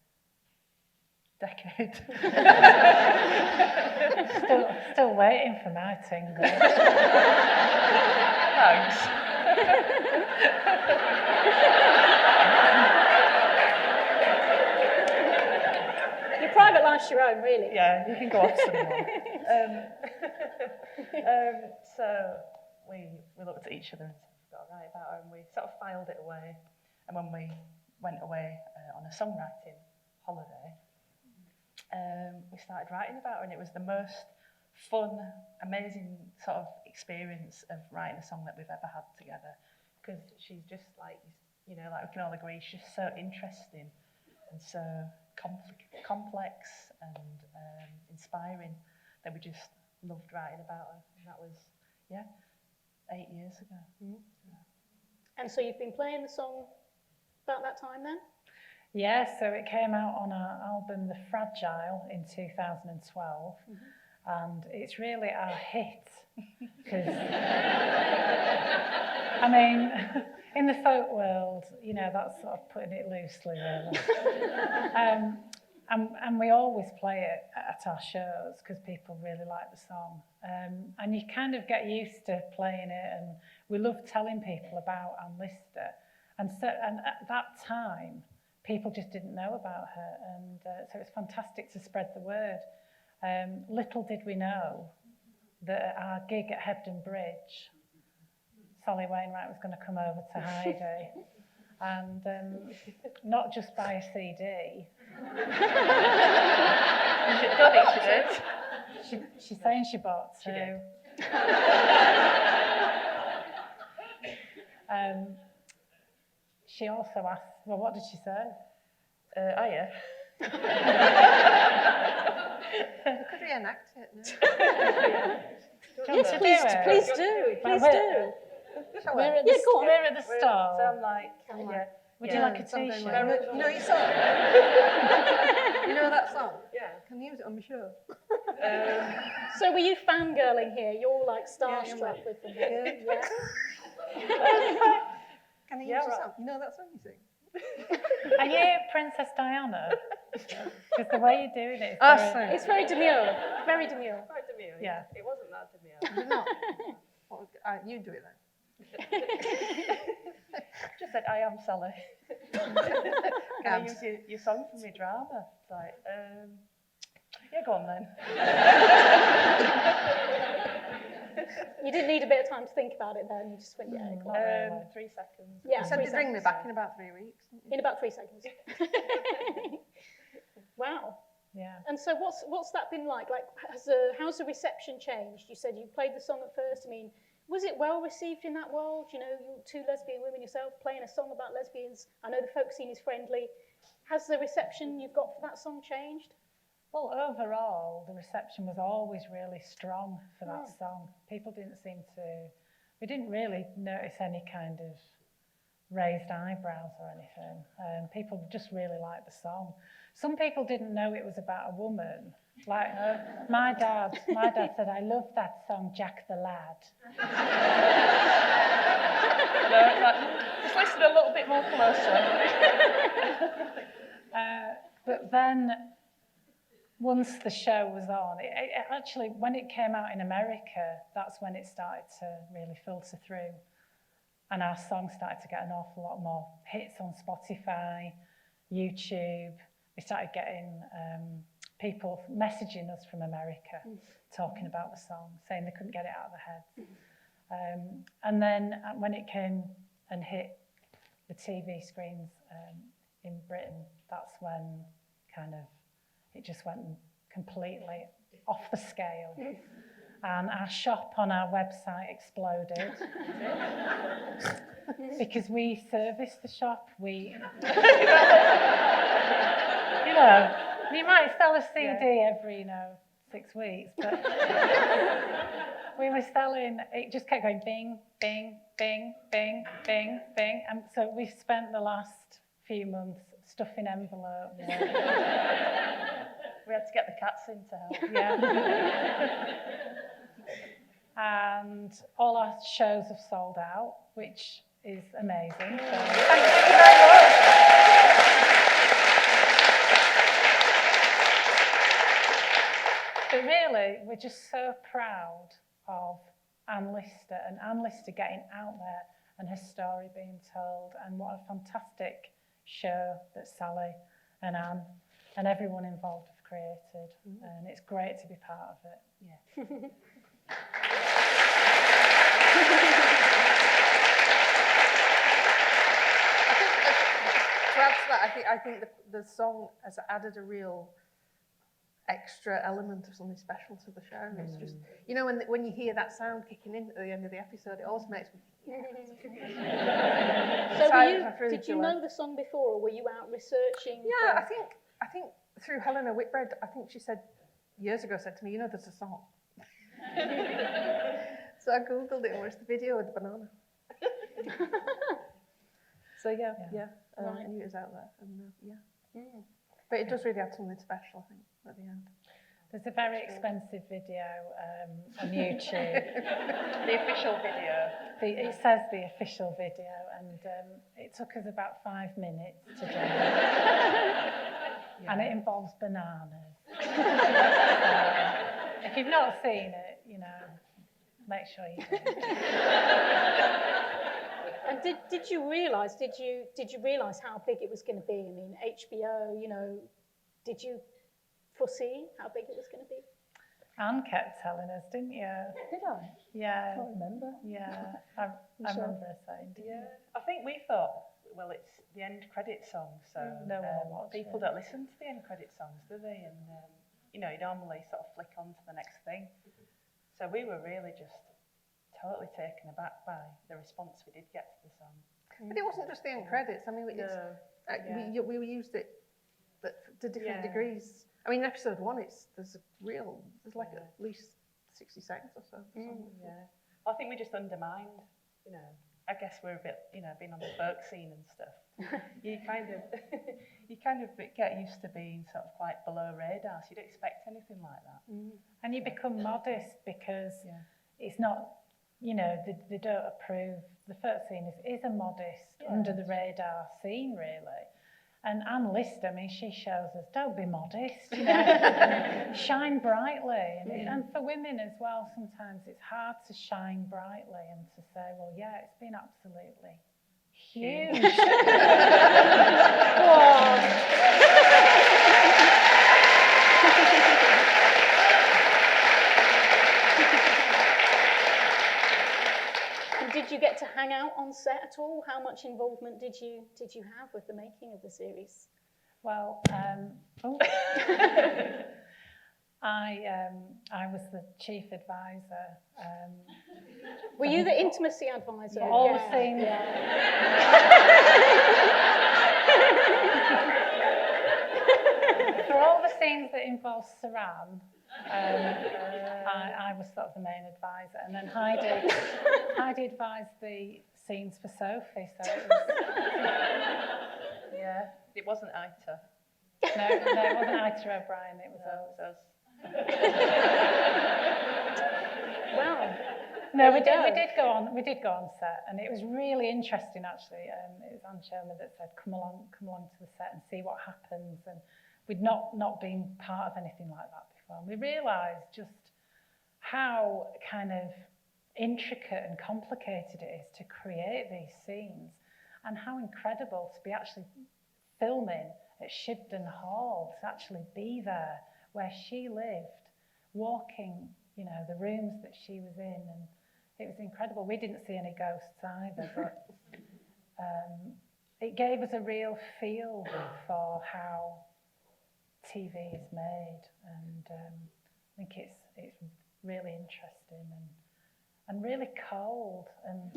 decade. Still waiting for my tingle. Thanks. Your private life's your own, really. Yeah, you can go off someone. So we looked at each other and said, "We've got to write about her," and we sort of filed it away. And when we went away on a songwriting holiday, we started writing about her, and it was the most fun, amazing sort of experience of writing a song that we've ever had together. Because she's just like, like we can all agree, she's so interesting and so complex and inspiring that we just loved writing about her. And that was, 8 years ago. And so you've been playing the song about that time then? Yeah, so it came out on our album The Fragile in 2012, and it's really our hit. Because, I mean, in the folk world, that's sort of putting it loosely, really. And we always play it at our shows because people really like the song. And you kind of get used to playing it, and we love telling people about Anne Lister. And at that time, people just didn't know about her, and so it's fantastic to spread the word. Little did we know that at our gig at Shibden Bridge, Sally Wainwright was going to come over to Heidi, and not just buy a CD. She did. She's saying she bought two. She did. She also asked, well, what did she say? Yeah. Could reenact it now. Yes, please do. Where are the stars? So I'm like, would you like a t-shirt? You know your song? You know that song? Yeah. Can you use it on my show? So were you fangirling here? You're like starstruck with them. Yeah. Can I use your song? You know that song you sing? Are you Princess Diana? Because the way you're doing it it's very demure. Very demure. Quite demure. Yeah. It wasn't that demure. Is it not? You do it then. Just said, "I am Sally." Can I use your song for my drama? It's like, yeah, go on then. You didn't need a bit of time to think about it then. You just went, yeah. Go on. 3 seconds. Yeah, You said you'd bring me back in about 3 weeks. In about 3 seconds. Wow. Yeah. And so what's that been like? Like, how's the reception changed? You said you played the song at first. I mean, was it well received in that world? You know, you're two lesbian women yourself playing a song about lesbians. I know the folk scene is friendly. Has the reception you've got for that song changed? Well, overall, the reception was always really strong for that song. People we didn't really notice any kind of raised eyebrows or anything. People just really liked the song. Some people didn't know it was about a woman Like my dad said, I love that song, Jack the Lad. Just listen a little bit more closely. But then, once the show was on, it actually, when it came out in America, that's when it started to really filter through. And our song started to get an awful lot more hits on Spotify, YouTube. We started getting people messaging us from America, talking about the song, saying they couldn't get it out of their heads. And then when it came and hit the TV screens in Britain, that's when kind of it just went completely off the scale. And our shop on our website exploded because we service the shop. We, you might sell a CD every, 6 weeks, but we were selling, it just kept going bing, bing, bing, bing, bing, bing. And so we've spent the last few months stuffing envelopes. We had to get the cats in to help. Yeah. And all our shows have sold out, which is amazing. So thank you very much. But really, we're just so proud of Anne Lister and Anne Lister getting out there and her story being told, and what a fantastic show that Sally and Anne and everyone involved have created. And it's great to be part of it. Yeah. To add to that, I think the song has added a real extra element of something special to the show. It's just, when you hear that sound kicking in at the end of the episode, it always makes me So did you know the song before, or were you out researching? Yeah, I think through Helena Whitbread, I think she said years ago, said to me, there's a song. So I googled it and watched the video with the banana. So I knew it was out there, and but it does really add something special, I think, at the end. There's a very expensive video on YouTube. The official video. It says the official video, and it took us about 5 minutes to do it. And it involves bananas. So, if you've not seen it, make sure you do. And did you realise? Did you realise how big it was going to be? I mean, HBO. Did you foresee how big it was going to be? Anne kept telling us, didn't you? Did I? Yeah. I can't remember. Yeah, I remember her saying. I think we thought, well, it's the end credit song, so no one watched people don't listen to the end credit songs, do they? And you normally sort of flick on to the next thing. So we were really just totally taken aback by the response we did get to the song. But it wasn't just the end credits. I mean, we used it to different degrees. I mean, in episode 1, there's like at least 60 seconds or so. Yeah. Well, I think we just undermined, I guess we're a bit, being on the folk scene and stuff. you kind of get used to being sort of quite below radar, so you don't expect anything like that. And you become modest because it's not, they don't approve. The folk scene is a modest, under the radar scene, really. And Anne Lister, I mean, she shows us, don't be modest, shine brightly. And for women as well, sometimes it's hard to shine brightly and to say, well, yeah, it's been absolutely huge. Did you get to hang out on set at all? How much involvement did you have with the making of the series? Well, I was the chief advisor. Were you the intimacy advisor? All the scenes. For all the scenes that involve Saran, I was sort of the main advisor, and then Heidi advised the scenes for Sophie. So it was, it wasn't Ita. No, it wasn't Ita O'Brien. It was us. Wow. No, we did go on set, and it was really interesting actually. It was Anne Choma that said, come along to the set and see what happens. And we'd not been part of anything like that before. And we realised just how kind of intricate and complicated it is to create these scenes, and how incredible to be actually filming at Shibden Hall, to actually be there where she lived, walking, you know, the rooms that she was in, and it was incredible. We didn't see any ghosts either, but it gave us a real feel for how TV is made, and I think it's really interesting and really cold. And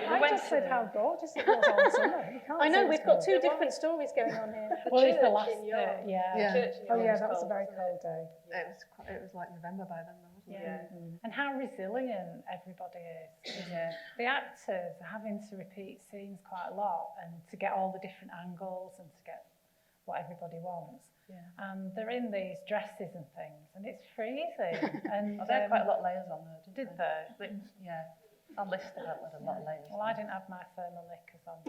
I just said how gorgeous it was on summer. I know, we've got two different stories going on here. Well, it's the last bit, Oh yeah, that was a very cold day. It was like November by then, though, wasn't it? And how resilient everybody is. The actors are having to repeat scenes quite a lot, and to get all the different angles and to get what everybody wants. And they're in these dresses and things, and it's freezing. And they had quite a lot of layers on there, didn't they? Yeah. Our list had a lot of layers. Well, I didn't have my thermal knickers on.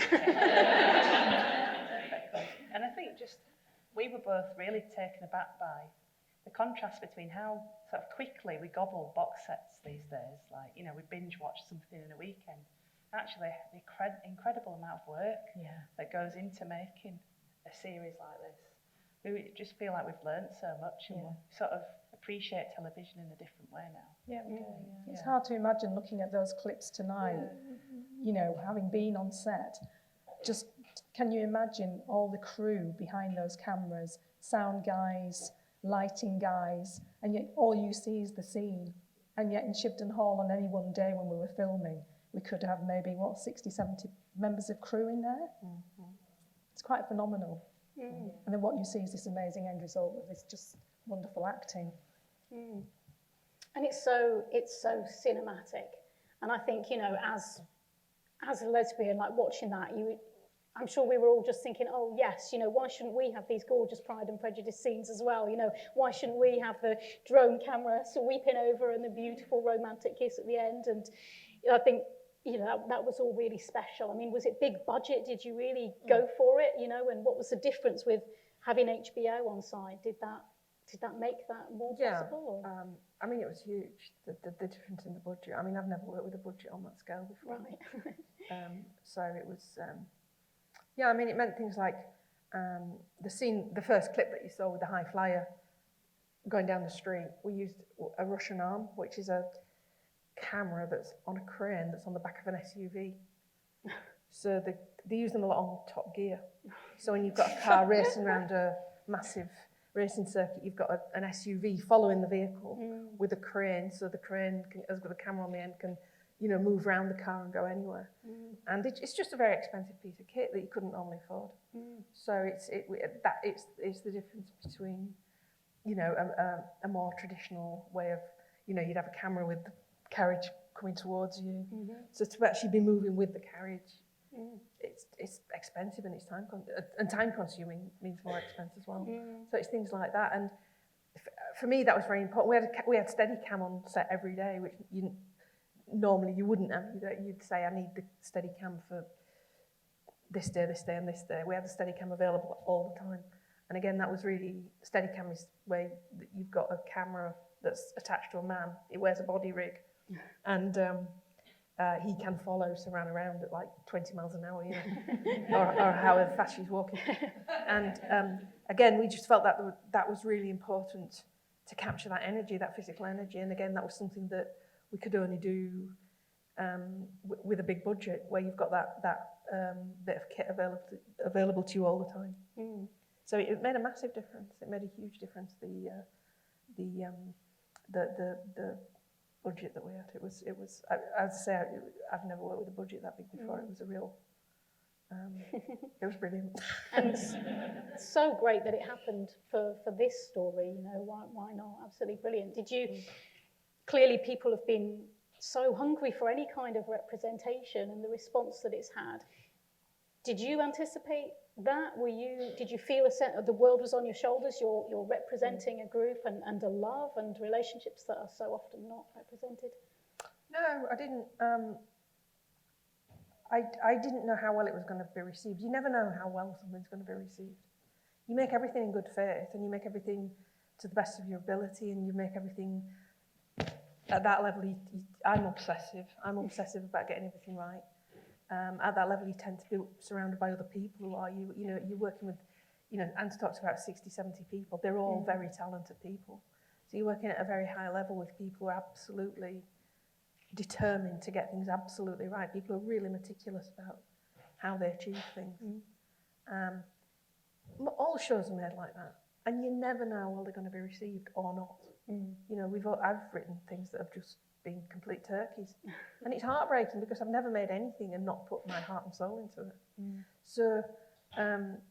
And I think just we were both really taken aback by the contrast between how sort of quickly we gobble box sets these days. Like, you know, we binge watch something in a weekend. Actually, the incredible amount of work that goes into making a series like this. We just feel like we've learned so much, and we sort of appreciate television in a different way now. Yeah, we do. It's hard to imagine looking at those clips tonight, you know, having been on set. Just, can you imagine all the crew behind those cameras, sound guys, lighting guys, and yet all you see is the scene. And yet in Shibden Hall on any one day when we were filming, we could have maybe, 60, 70 members of crew in there. It's quite phenomenal. And then what you see is this amazing end result of this just wonderful acting. And it's so cinematic. And I think, you know, as a lesbian, like watching that, I'm sure we were all just thinking, oh yes, you know, why shouldn't we have these gorgeous Pride and Prejudice scenes as well? You know, why shouldn't we have the drone camera sweeping over and the beautiful romantic kiss at the end? And I think, you know, that was all really special. I mean, was it big budget? Did you really go for it? You know, and what was the difference with having HBO on side? Did that make that more possible? Or? I mean, it was huge, the difference in the budget. I mean, I've never worked with a budget on that scale before. Right. So it was, I mean, it meant things like the first clip that you saw with the high flyer going down the street, we used a Russian arm, which is a camera that's on a crane that's on the back of an SUV. So they use them a lot on Top Gear. So when you've got a car racing around a massive racing circuit, you've got an SUV following the vehicle with a crane, so the crane has got a camera on the end, can, you know, move around the car and go anywhere. And it's just a very expensive piece of kit that you couldn't normally afford. So it's the difference between, you know, a more traditional way of, you know, you'd have a camera with the carriage coming towards you. So to actually be moving with the carriage, it's expensive, and it's time consuming means more expense as well. So it's things like that, and for me that was very important. We had Steadicam on set every day, which normally you wouldn't have. You'd say, I need the Steadicam for this day, and this day. We had the Steadicam available all the time, and again that was really, Steadicam is where you've got a camera that's attached to a man. It wears a body rig, and he can follow, so ran around at like 20 miles an hour, you know, or however fast she's walking. And again, we just felt that was really important to capture that energy, that physical energy. And again, that was something that we could only do with a big budget, where you've got that bit of kit available to you all the time. So it made a massive difference. It made a huge difference. The budget that we had. It was. As I say, I've never worked with a budget that big before. It was a real. It was brilliant. And so great that it happened for this story. You know, why not? Absolutely brilliant. Did you? Clearly, people have been so hungry for any kind of representation, and the response that it's had. Did you anticipate that? Did you feel a sense of the world was on your shoulders? You're representing a group and a love and relationships that are so often not represented? No, I didn't. I didn't know how well it was going to be received. You never know how well something's going to be received. You make everything in good faith, and you make everything to the best of your ability, and you make everything at that level. I'm obsessive. I'm obsessive about getting everything right. At that level, you tend to be surrounded by other people who are you're working with, Anne talks about 60, 70 people. They're all very talented people. So you're working at a very high level with people who are absolutely determined to get things absolutely right. People are really meticulous about how they achieve things. All shows are made like that, and you never know how well they're going to be received or not. I've written things that have just been complete turkeys, and it's heartbreaking because I've never made anything and not put my heart and soul into it. So,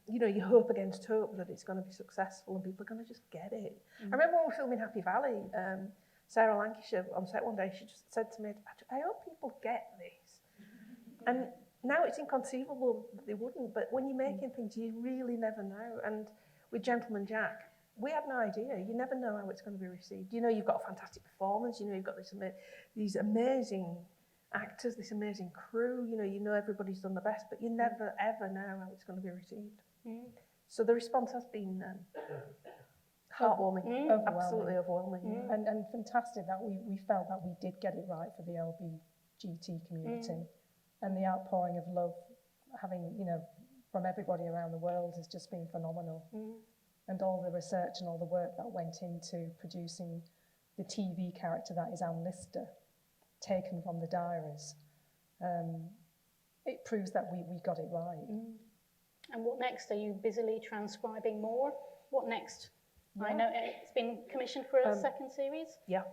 you hope against hope that it's going to be successful and people are going to just get it. I remember when we were filming Happy Valley, Sarah Lancashire on set one day, she just said to me, I hope people get this. And now it's inconceivable that they wouldn't, but when you're making things, you really never know. And with Gentleman Jack, we had no idea. You never know how it's going to be received. You've got a fantastic performance. You've got these amazing actors, this amazing crew. You know everybody's done the best, but you never, ever know how it's going to be received. So the response has been heartwarming, absolutely overwhelming. And fantastic that we felt that we did get it right for the LGBT community. And the outpouring of love, from everybody around the world has just been phenomenal. And all the research and all the work that went into producing the TV character that is Anne Lister, taken from the Diaries. It proves that we got it right. And what next? Are you busily transcribing more? What next? Yeah. I know it's been commissioned for a second series. Yeah.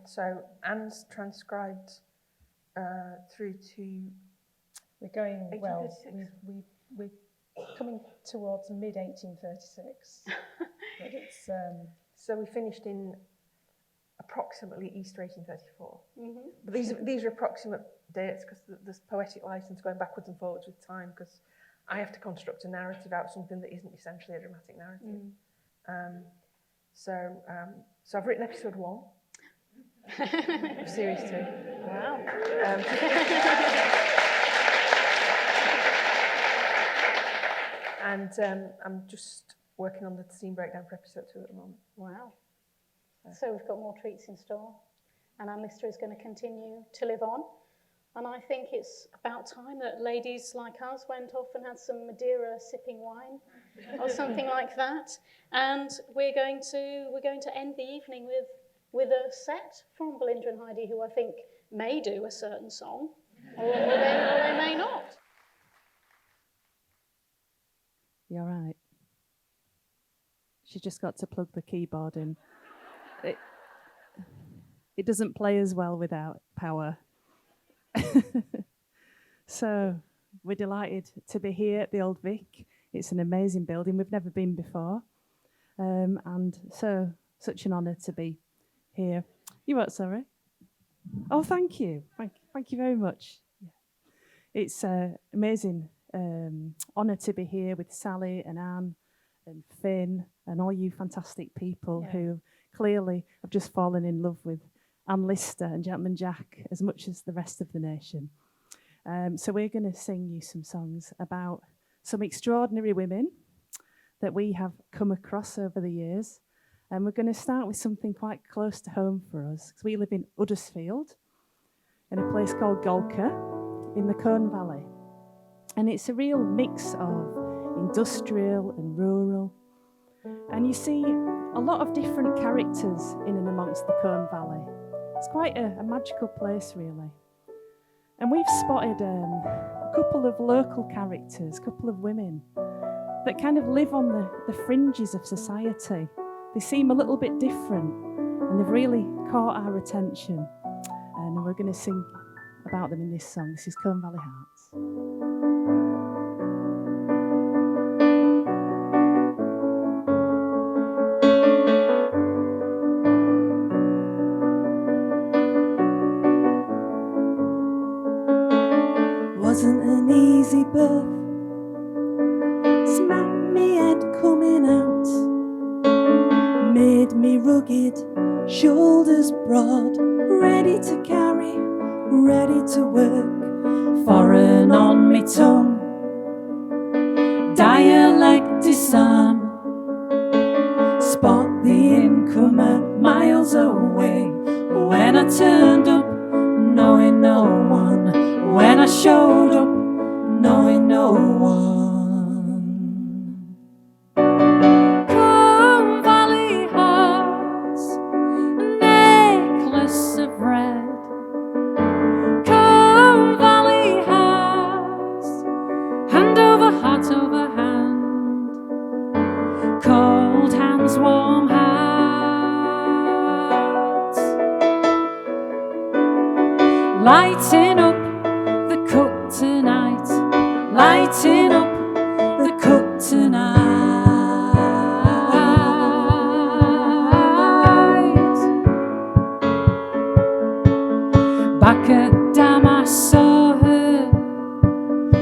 So Anne's transcribed through to... We're going, we're coming towards mid-1836. But it's... So we finished in approximately Easter 1834. But these are approximate dates because there's poetic license going backwards and forwards with time because I have to construct a narrative out of something that isn't essentially a dramatic narrative. So I've written episode 1 of series 2. Wow. And I'm just working on the scene breakdown for episode 2 at the moment. Wow. So we've got more treats in store. And Anne Lister is going to continue to live on. And I think it's about time that ladies like us went off and had some Madeira sipping wine or something like that. And we're going to end the evening with a set from Belinda and Heidi, who I think may do a certain song, or they may not. You're right. She just got to plug the keyboard in. It doesn't play as well without power. So we're delighted to be here at the Old Vic. It's an amazing building. We've never been before. And so such an honour to be here. You what, sorry? Oh, thank you. Thank you very much. Yeah. It's an amazing honour to be here with Sally and Anne and Finn and all you fantastic people who clearly have just fallen in love with Anne Lister and Gentleman Jack as much as the rest of the nation. So we're going to sing you some songs about some extraordinary women that we have come across over the years. And we're going to start with something quite close to home for us, because we live in Huddersfield, in a place called Golka, in the Colne Valley. And it's a real mix of industrial and rural. And you see a lot of different characters in and amongst the Colne Valley. It's quite a magical place, really. And we've spotted a couple of local characters, a couple of women, that kind of live on the fringes of society. They seem a little bit different, and they've really caught our attention. And we're going to sing about them in this song. This is Colne Valley Hearts. Wasn't an easy birth, with me rugged, shoulders broad, ready to carry, ready to work, foreign on me tongue, dialect discern, spot the incomer miles away. When I turned up, knowing no one, when I showed up, knowing no one. Come Valley hearts, necklace of red. Come Valley hearts, hand over heart over hand, cold hands, warm hearts, lighting up the cook tonight, lighting up the cook tonight. Back at Dam I saw her,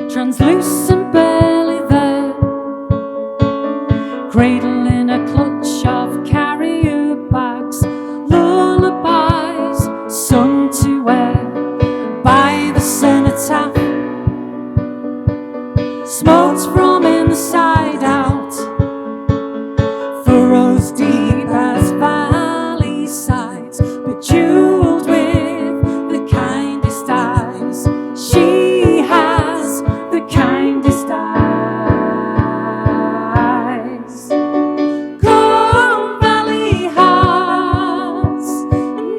translucent barely there, cradle in a clutch of carrier bags, lullabies sung to her by the cenotaph, smokes from inside out, furrows deep as valley sides, bejeweled with the kindest eyes. She has the kindest eyes. Come Valley hearts,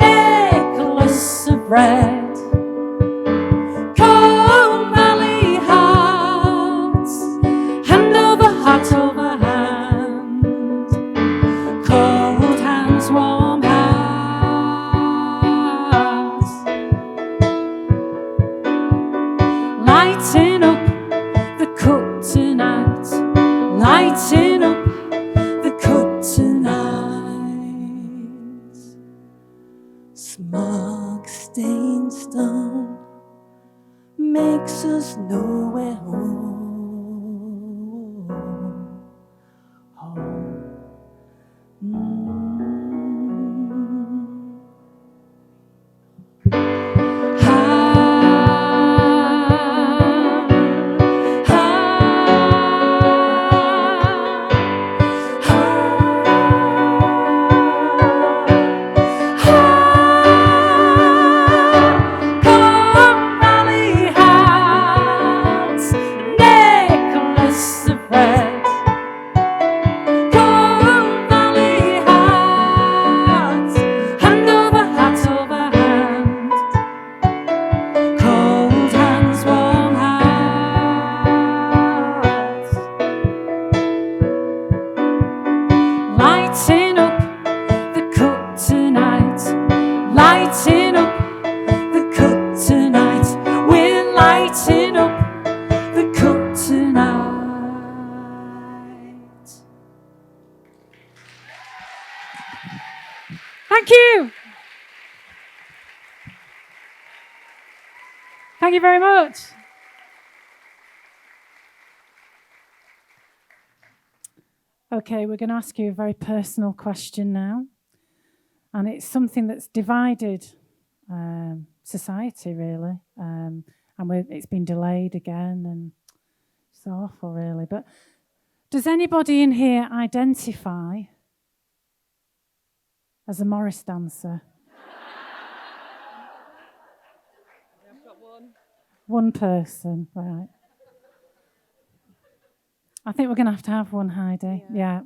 necklace of red. Come Valley hearts, hand over heart over hand, cold hands, warm hearts, lighting up the cook tonight, lighting up the cook tonight. Smog stained stone makes us know we're home. Home. Come Valley hearts, necklace of red. Come Valley hearts, hand over heart over hand, cold hands, warm hearts, lighting up the cook tonight, lighting up the cook tonight. We're lighting up the cook tonight. Thank you. Thank you very much. Okay, we're going to ask you a very personal question now. And it's something that's divided society, really. And it's been delayed again, and it's awful, really. But does anybody in here identify as a Morris dancer? I've got one. One person, right. I think we're going to have one, Heidi. Yeah.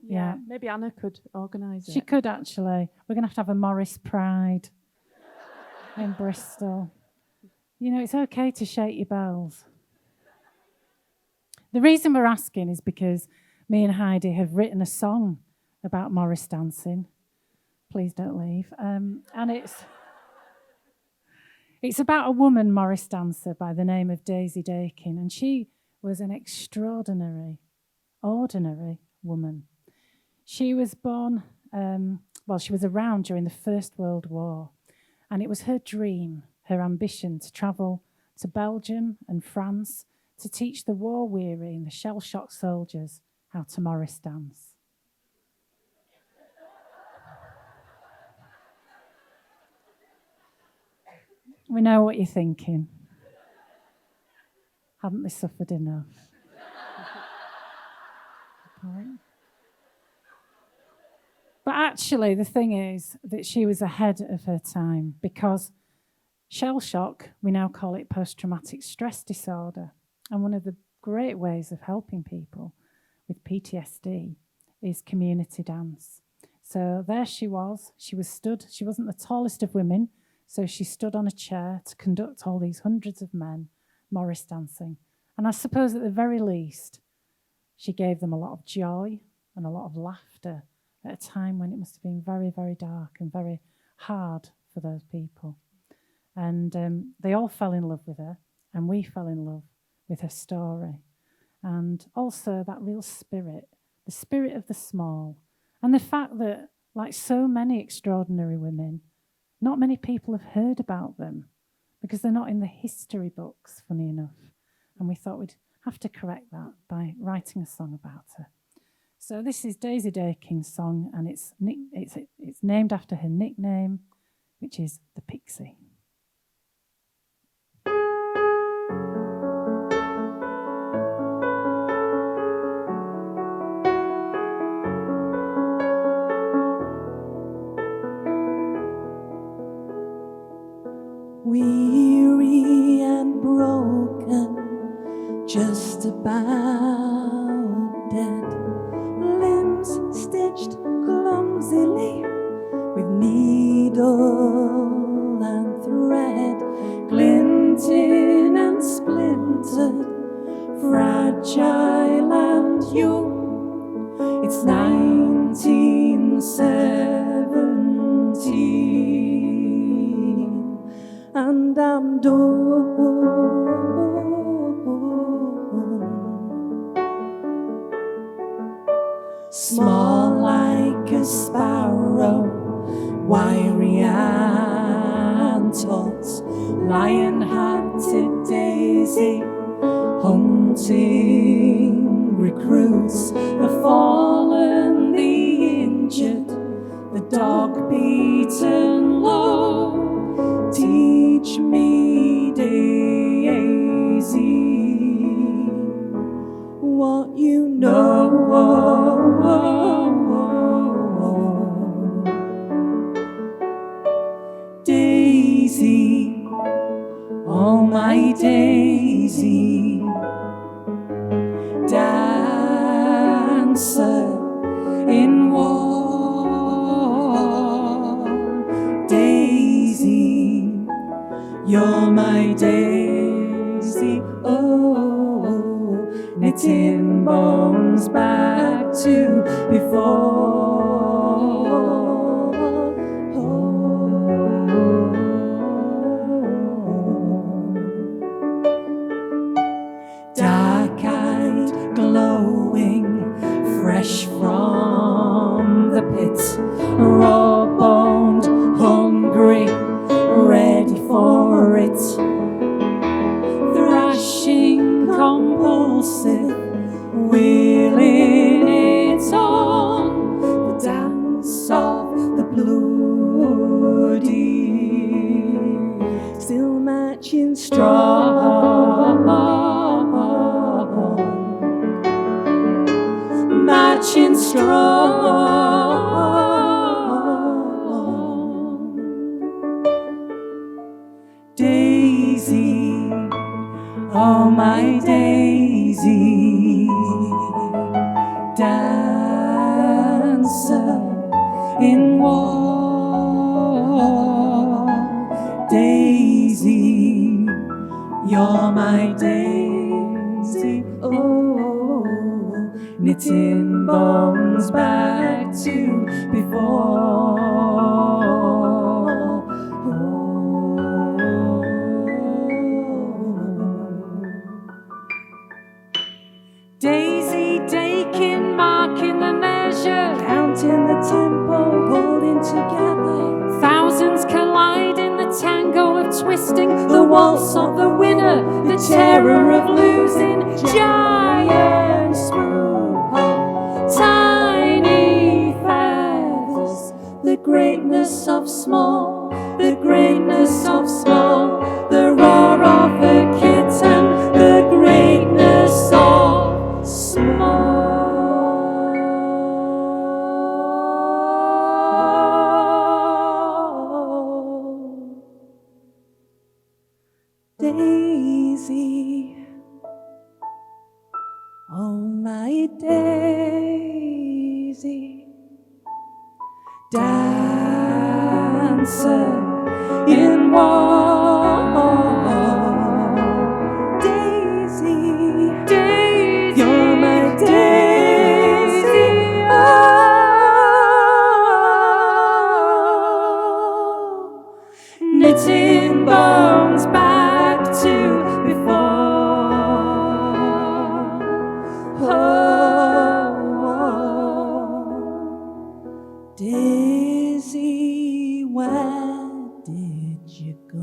Maybe Anna could organise it. She could, actually. We're going to have a Morris Pride in Bristol. You know, it's okay to shake your bells. The reason we're asking is because me and Heidi have written a song about Morris dancing. Please don't leave. And it's about a woman Morris dancer by the name of Daisy Dakin, and she was an extraordinary, ordinary woman. She was born, she was around during the First World War, and it was her dream, her ambition to travel to Belgium and France to teach the war-weary and the shell-shocked soldiers how to Morris dance. We know what you're thinking. Hadn't they suffered enough? But actually, the thing is that she was ahead of her time, because shell shock, we now call it post-traumatic stress disorder. And one of the great ways of helping people with PTSD is community dance. So there she was stood, she wasn't the tallest of women, so she stood on a chair to conduct all these hundreds of men Morris dancing. And I suppose at the very least, she gave them a lot of joy and a lot of laughter at a time when it must have been very, very dark and very hard for those people. And they all fell in love with her, and we fell in love with her story. And also that real spirit, the spirit of the small, and the fact that, like so many extraordinary women, not many people have heard about them because they're not in the history books, funny enough. And we thought we'd have to correct that by writing a song about her. So this is Daisy Dakin's song, and it's named after her nickname, which is the Pixie. Weary and broken, just about dead, limbs stitched clumsily with needle and thread, glinting and splintered, fragile and young. It's 1917, and I'm done. Small like a sparrow, wiry and taut, lion-hearted Daisy, hunting recruits, the fallen, the injured, the dog-beaten low. Teach me, Daisy, what you know. Daisy, oh my Daisy, dancer in war. Daisy, you're my Daisy, oh, knitting bones back to before. Dark-eyed, glowing, fresh from the pit, raw-boned, hungry, ready for it, thrashing, compulsive, wheeling it on, the dance of the bloody, still matching strong, matching strong. Daisy, oh my Daisy, dancer in war. Daisy, you're my Daisy, oh, knitting bones back to before. Daisy Dakin marking the measure, counting the tempo, holding together. Thousands collide in the tango of twisting, the waltz of the winner, the terror of losing. Giant swoop of tiny feathers, the greatness of small. the greatness of small, the roar of a kitten, the greatness of small. Daisy, oh my Daisy, dancer in war. Daisy, Daisy, you're my Daisy. Oh, knitting bones back to before. Oh, Daisy, where did you go?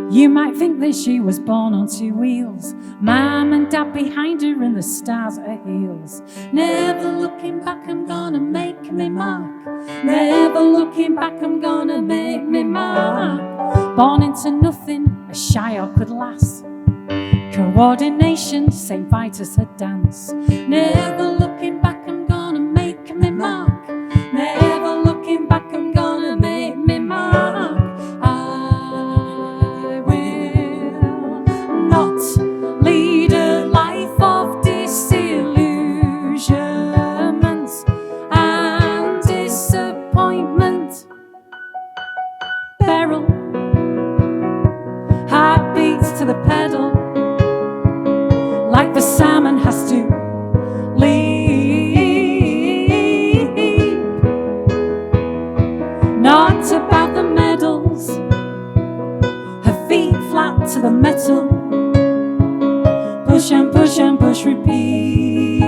You might think that she was born on two wheels, Mum and Dad behind her and the stars at her heels. Never looking back, I'm gonna make me mark. Never looking back, I'm gonna make me mark. Born into nothing, a shy awkward lass. Coordination, St. Vitus her dance. Never looking back, I'm gonna make me mark. Never looking back, I'm gonna make me mark. I will not lead a life of disillusionment and disappointment. Peril, heartbeats to the pedal, like the salmon has to leap. Not about the medals, her feet flat to the metal. Push and push and push, repeat.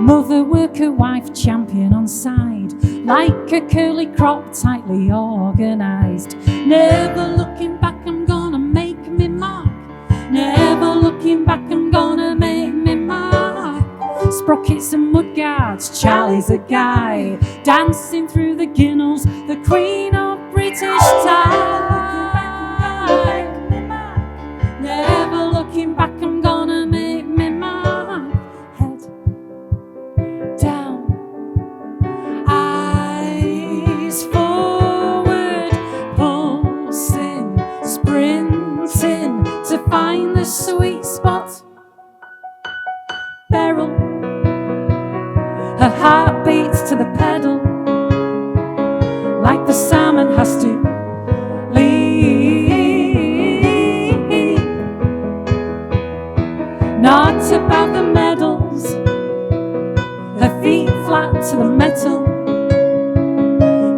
Mother, worker, wife, champion on side, like a curly crop, tightly organised. Never looking back, I'm gonna make me mark. Never looking back, I'm gonna make me mark. Sprockets and mudguards, Charlie's a guy, dancing through the ginnels, the queen of British tie. Never looking back, I'm gonna make me mark. Head down, eyes forward, pulsing, sprinting to find the sweet spot. Beryl, her heart beats to the pedal, like the salmon has to leap. Not about the medals, her feet flat to the metal.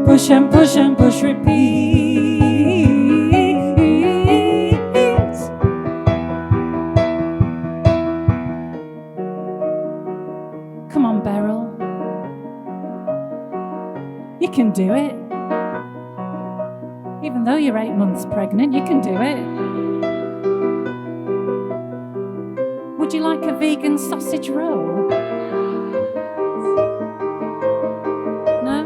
Push and push and push, repeat. Come on, Beryl. You can do it. Even though you're 8 months pregnant, you can do it. Would you like a vegan sausage roll? No?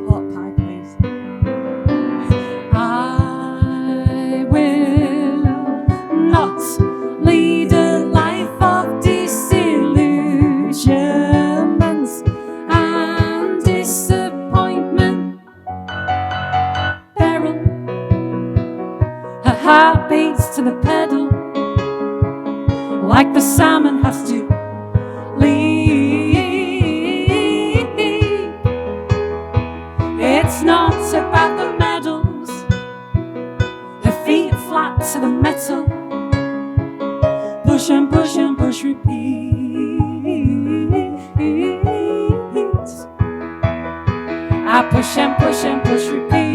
Hot pie, please. I will not lead a life of disillusionments and disappointment. Beryl, her heart beats to the pedal, like the salmon has to leap. It's not about the medals, her feet flat to the metal. Push and push and push, repeat. Push and push and push, repeat.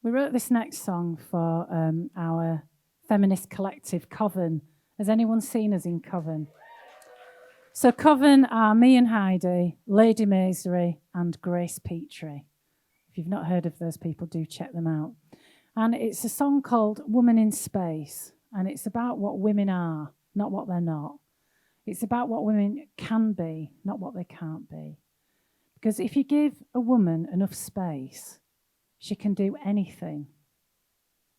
We wrote this next song for our feminist collective, Coven. Has anyone seen us in Coven? So Coven are me and Heidi, Lady Maisery and Grace Petrie. If you've not heard of those people, do check them out. And it's a song called Woman in Space, and it's about what women are, not what they're not. It's about what women can be, not what they can't be. Because if you give a woman enough space, she can do anything.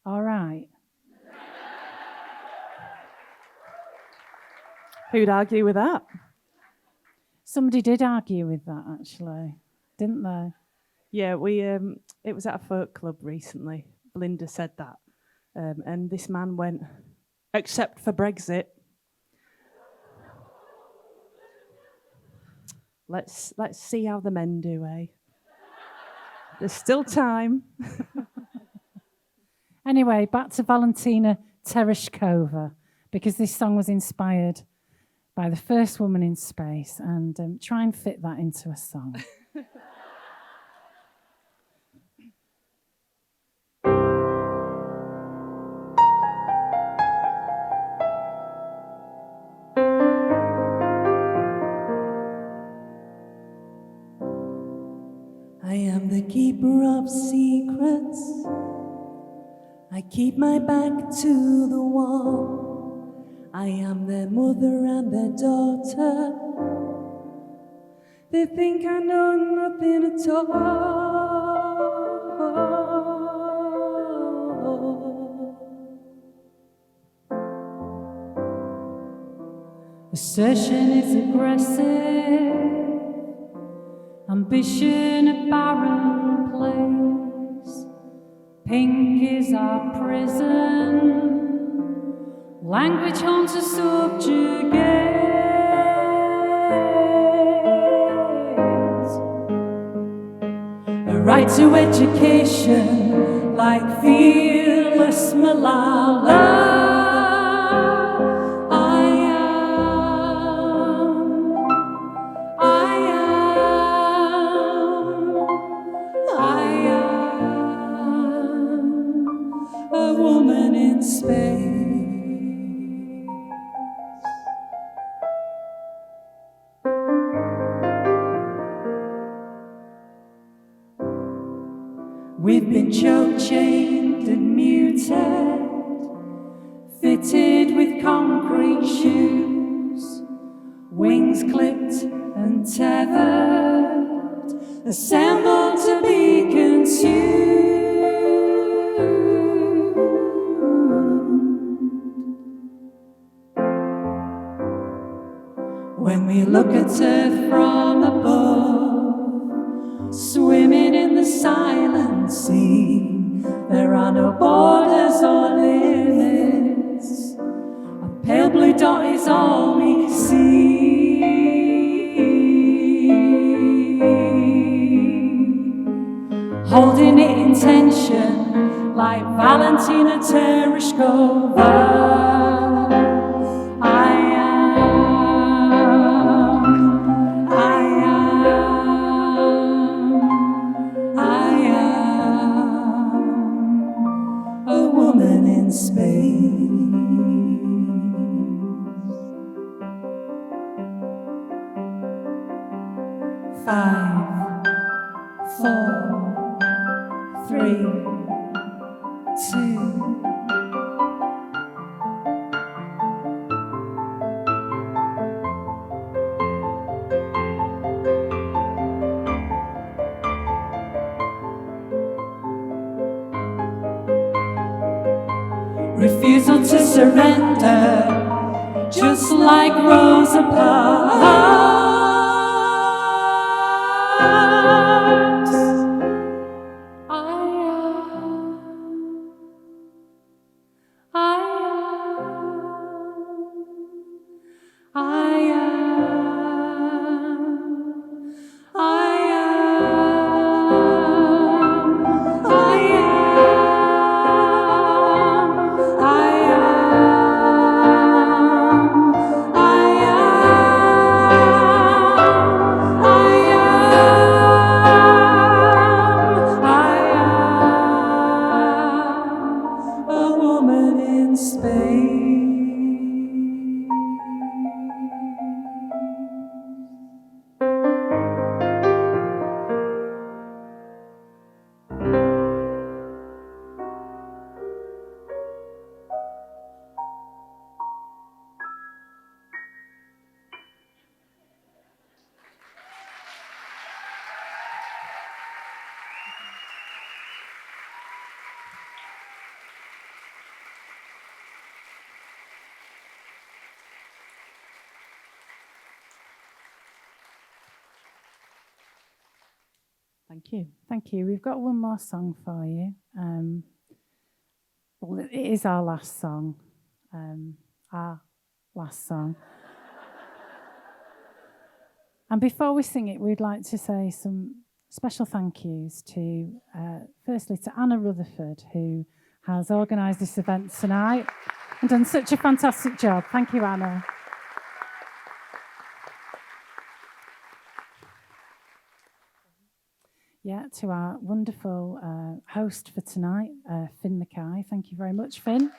All right. Who'd argue with that? Somebody did argue with that, actually, didn't they? Yeah, it was at a folk club recently. Belinda said that. And this man went, except for Brexit. Let's see how the men do, eh? There's still time. Anyway, back to Valentina Tereshkova, because this song was inspired by the first woman in space, and try and fit that into a song. I am the keeper of secrets. I keep my back to the wall. I am their mother and their daughter. They think I know nothing at all. Assertion is aggressive. Ambition a barren place. Pink is our prison. Language home to subjugate. A right to education, like fearless Malala. We've been choke-chained and muted, fitted with concrete shoes, wings clipped and tethered, assembled to be consumed. When we look at Earth from above, swimming in the silent sea, there are no borders or limits. A pale blue dot is all we see. Holding it in tension, like Valentina Tereshkova. Space. 5, 4, 3, 2. refusal to surrender, just like Rosa Parks. A woman in space. Thank you. Thank you. We've got one more song for you. Well, it is our last song. Our last song. And before we sing it, we'd like to say some special thank yous to, firstly, to Anna Rutherford, who has organised this event tonight and done such a fantastic job. Thank you, Anna. Yeah, to our wonderful host for tonight, Finn Mackay. Thank you very much, Finn.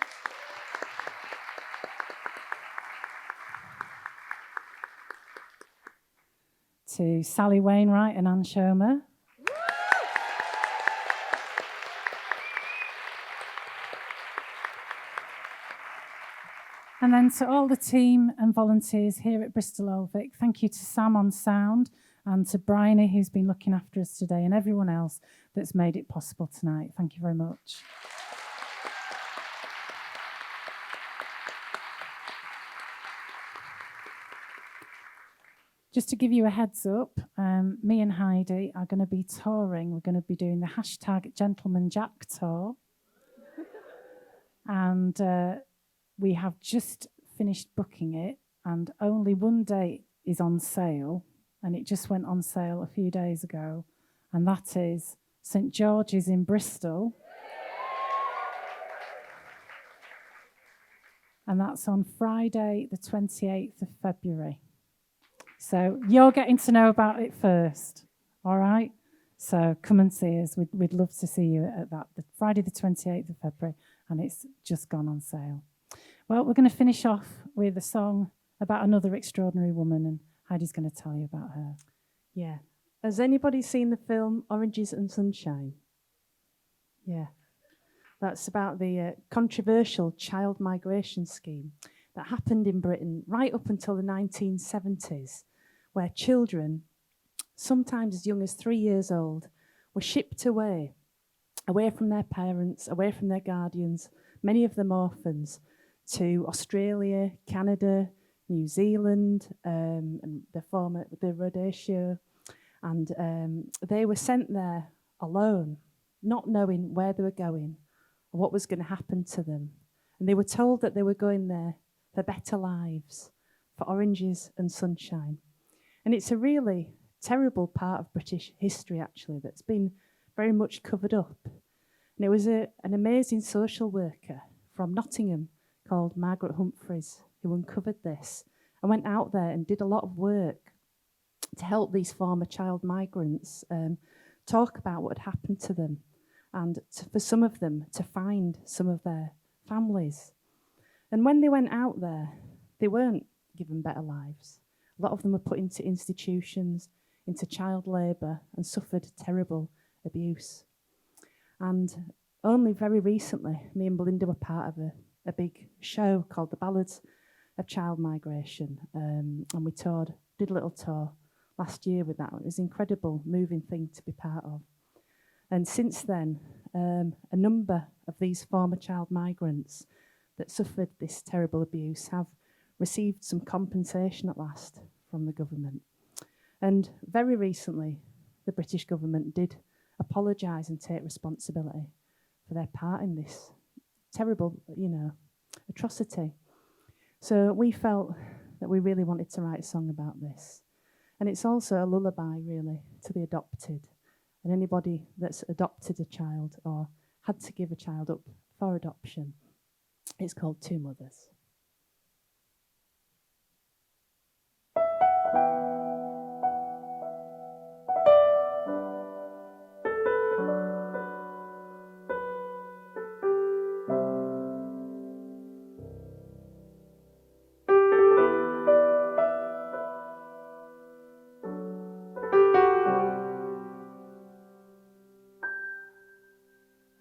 To Sally Wainwright and Anne Choma. And then to all the team and volunteers here at Bristol Old Vic, thank you to Sam on sound and to Bryony, who's been looking after us today, and everyone else that's made it possible tonight. Thank you very much. Just to give you a heads up, me and Heidi are going to be touring. We're going to be doing the hashtag Gentleman Jack tour. And we have just finished booking it, and only one date is on sale, and it just went on sale a few days ago, and that is St George's in Bristol. And that's on Friday, the 28th of February. So you're getting to know about it first, all right? So come and see us. We'd love to see you at that, the Friday the 28th of February, and it's just gone on sale. Well, we're going to finish off with a song about another extraordinary woman, and Heidi's going to tell you about her. Yeah. Has anybody seen the film Oranges and Sunshine? Yeah. That's about the controversial child migration scheme that happened in Britain right up until the 1970s, where children, sometimes as young as 3 years old, were shipped away from their parents, away from their guardians, many of them orphans, to Australia, Canada, New Zealand, and the Rhodesia, and they were sent there alone, not knowing where they were going or what was going to happen to them. And they were told that they were going there for better lives, for oranges and sunshine. And it's a really terrible part of British history, actually, that's been very much covered up. And it was an amazing social worker from Nottingham called Margaret Humphreys who uncovered this and went out there and did a lot of work to help these former child migrants talk about what had happened to them, and for some of them to find some of their families. And when they went out there, they weren't given better lives. A lot of them were put into institutions, into child labour, and suffered terrible abuse. And only very recently, me and Belinda were part of a big show called The Ballads of Child Migration, and we did a little tour last year with that. It was an incredible, moving thing to be part of. And since then, a number of these former child migrants that suffered this terrible abuse have received some compensation at last from the government. And very recently, the British government did apologise and take responsibility for their part in this terrible, atrocity. So we felt that we really wanted to write a song about this. And it's also a lullaby, really, to the adopted and anybody that's adopted a child or had to give a child up for adoption. It's called Two Mothers.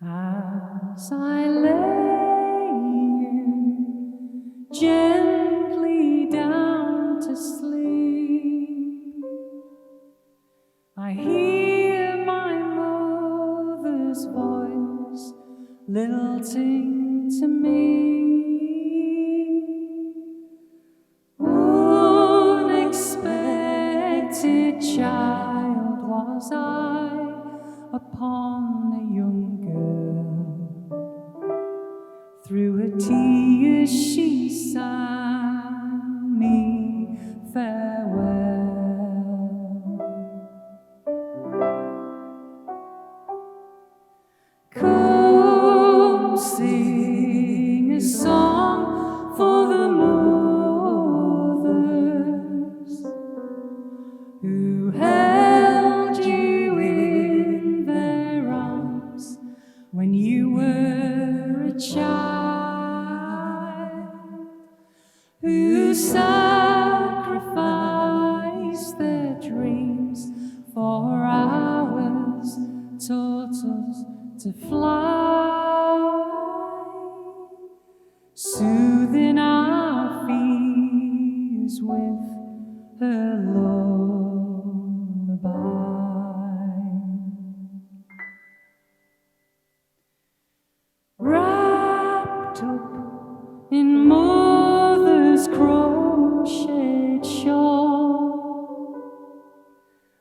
As I lay you gently down to sleep, I hear my mother's voice lilting to me. Unexpected child was I upon a young girl. Through her tears she sang me farewell. Come sing a song for the mothers who held you in their arms when you were a child, who sacrificed their dreams for ours, taught us to fly, soothing our fears with her lullaby. Wrapped up in mother's crocheted shawl,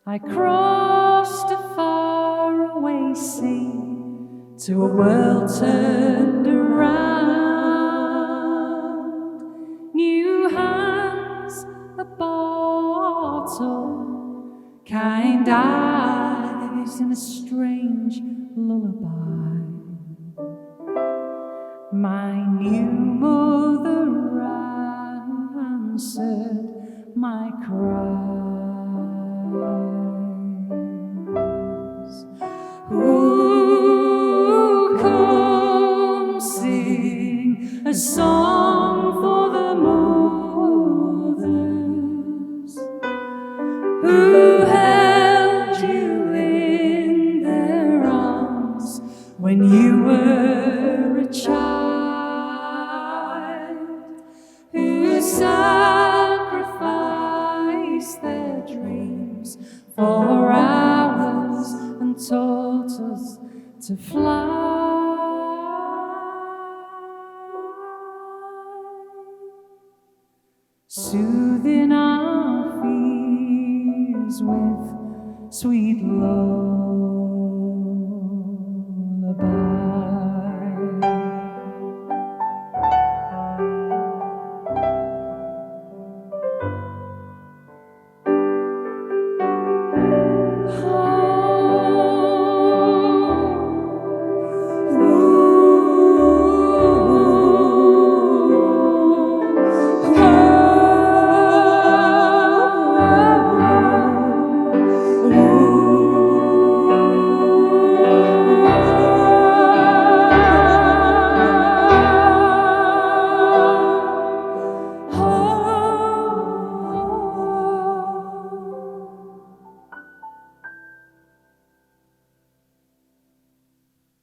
I crossed a faraway sea to a world turned around. New hands, a bottle, kind eyes, and a strange lullaby. My new mother answered my cries. Ooh, come sing a song for the mothers who held you in their arms when you were a child, who sacrificed their dreams for ours and taught us to fly, soothing our fears with sweet lullaby.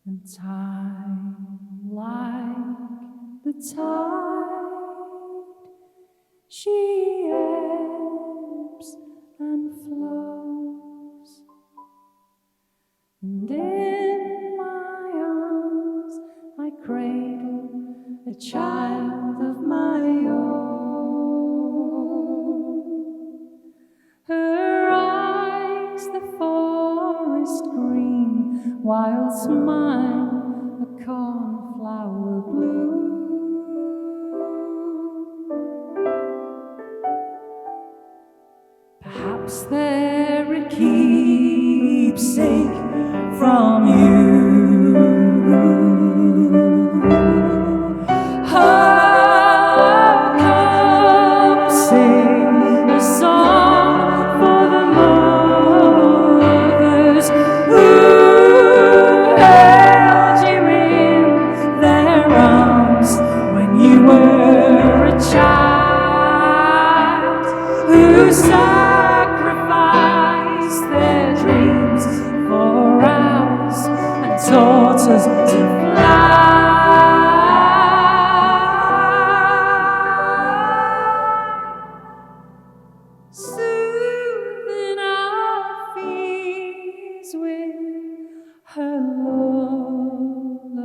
And time, like the tide, she ebbs and flows, and in my arms I cradle a child forest green, whilst mine a cornflower blue. Perhaps they're a keepsake from you. Oh, come sing a song for the mothers who held you in their arms when you were a child, who sacrificed their dreams for ours and taught us to fly. Soothing our fears with her lullaby.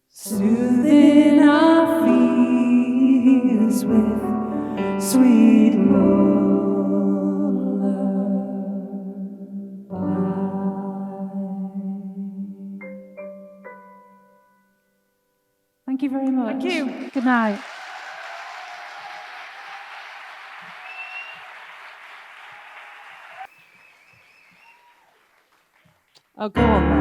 Soothing our fears with sweet Thank you very much. Thank you. Good night. Oh, go on then.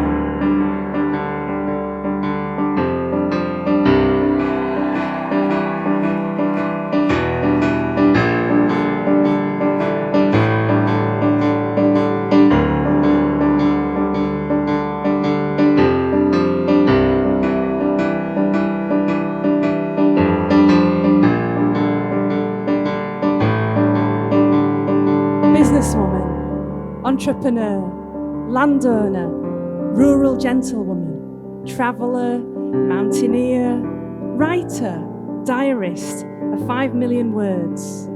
Businesswoman, entrepreneur, landowner, rural gentlewoman, traveller, mountaineer, writer, diarist of 5 million words.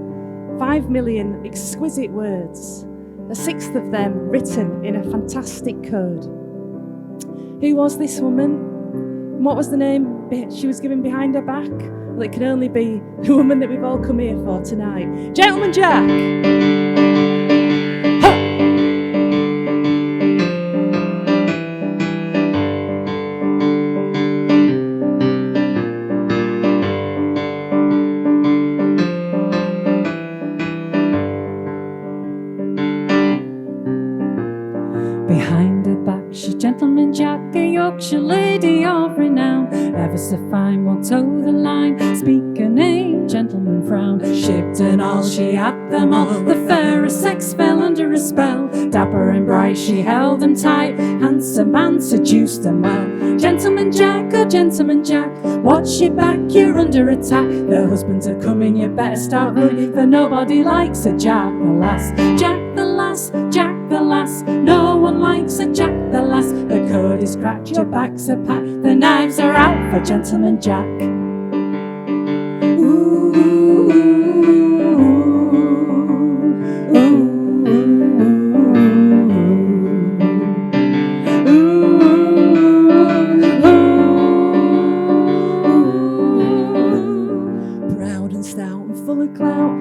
5 million exquisite words, a sixth of them written in a fantastic code. Who was this woman? What was the name she was given behind her back? Well, it can only be the woman that we've all come here for tonight. Gentleman Jack! Behind her back, she's Gentleman Jack, a Yorkshire lady of renown. Ever so fine, won't toe the line. Speak a name, gentleman frown. Shibden all, she had them all. The fairest sex fell under a spell. Dapper and bright, she held them tight. Handsome man seduced them well. Gentleman Jack, oh gentleman Jack, watch your back, you're under attack. The husbands are coming, you better start running, for nobody likes a Jack the lass. Jack the lass, Jack the lass, no one likes a Jack the lass. The code is cracked, your back's a pack, the knives are out for Gentleman Jack. Ooh, ooh, ooh, ooh.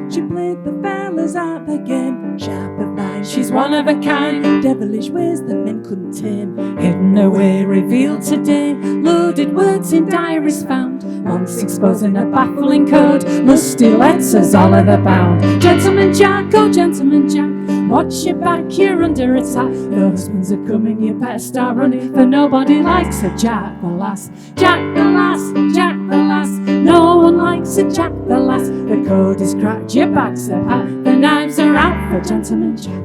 She played the fellas at the game. Sharp of mind, she's one of a kind. Devilish ways that men couldn't tame. Hidden away, revealed today. Loaded words in diaries found. Once exposing a baffling code. Lusty letters all of the bound. Gentleman Jack, oh gentleman Jack, watch your back, you're under attack. The husbands are coming, you better start running, for nobody likes a Jack the lass. Jack the lass, Jack the lass, no one likes a Jack the lass. The code is cracked, your back's a pack, the knives are out for Gentleman Jack.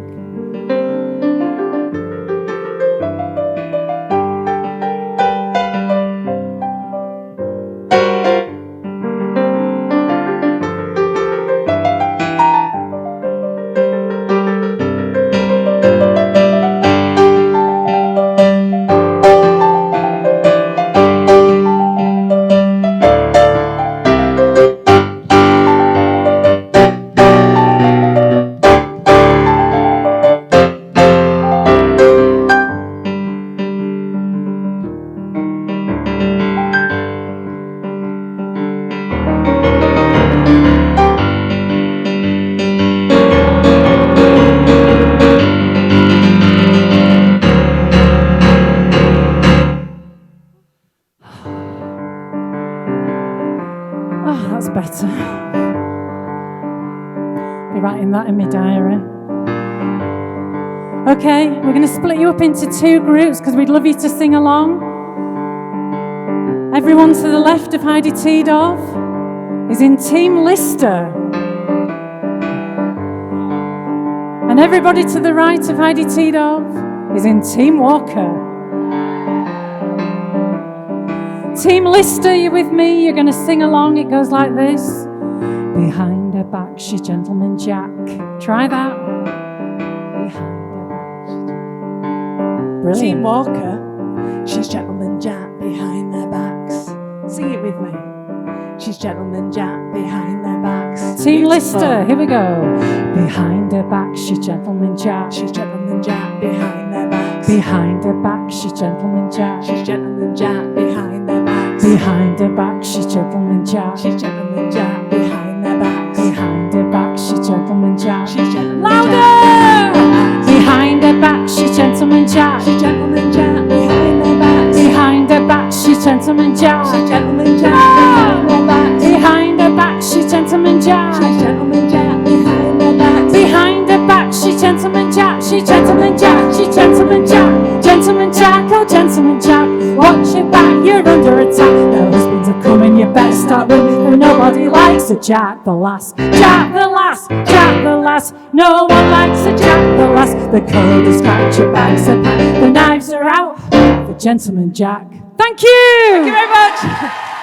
writing that in my diary. Okay, we're going to split you up into 2 groups because we'd love you to sing along. Everyone to the left of Heidi Tidow is in Team Lister. And everybody to the right of Heidi Tidow is in Team Walker. Team Lister, you with me? You're going to sing along. It goes like this. Behind her back, she's Gentleman Jack. Try that. Brilliant. Team Walker, she's Gentleman Jack behind their backs. Sing it with me. She's Gentleman Jack behind their backs. Team Lister, here we go. Behind her back, she's Gentleman Jack. She's Gentleman Jack behind their backs. Behind her back, she's Gentleman Jack. She's Gentleman Jack behind their backs. Behind her back, she's Gentleman Jack. She's Gentleman Jack behind their backs. Behind her back, she's Gentleman Jack. She's Gentleman Louder! Jack. Behind her back, she's Gentleman Jack. She's Gentleman Jack behind their backs. Behind her back, she's Gentleman Jack. She's Gentleman Jack behind their backs. Behind her back, she's Gentleman Jack. She's Gentleman Jack behind their backs. Behind her back, she's Gentleman Jack. She's Gentleman Jack. She's Gentleman Jack. Gentleman Jack, oh Gentleman Jack. Watch your back, you're under attack. The husbands are coming, you better start running. And nobody likes a Jack the Lass. Jack the Lass, Jack the Lass. No one likes a Jack the Lass. The code is packed, your bags are packed. The knives are out for Gentleman Jack. Thank you! Thank you very much.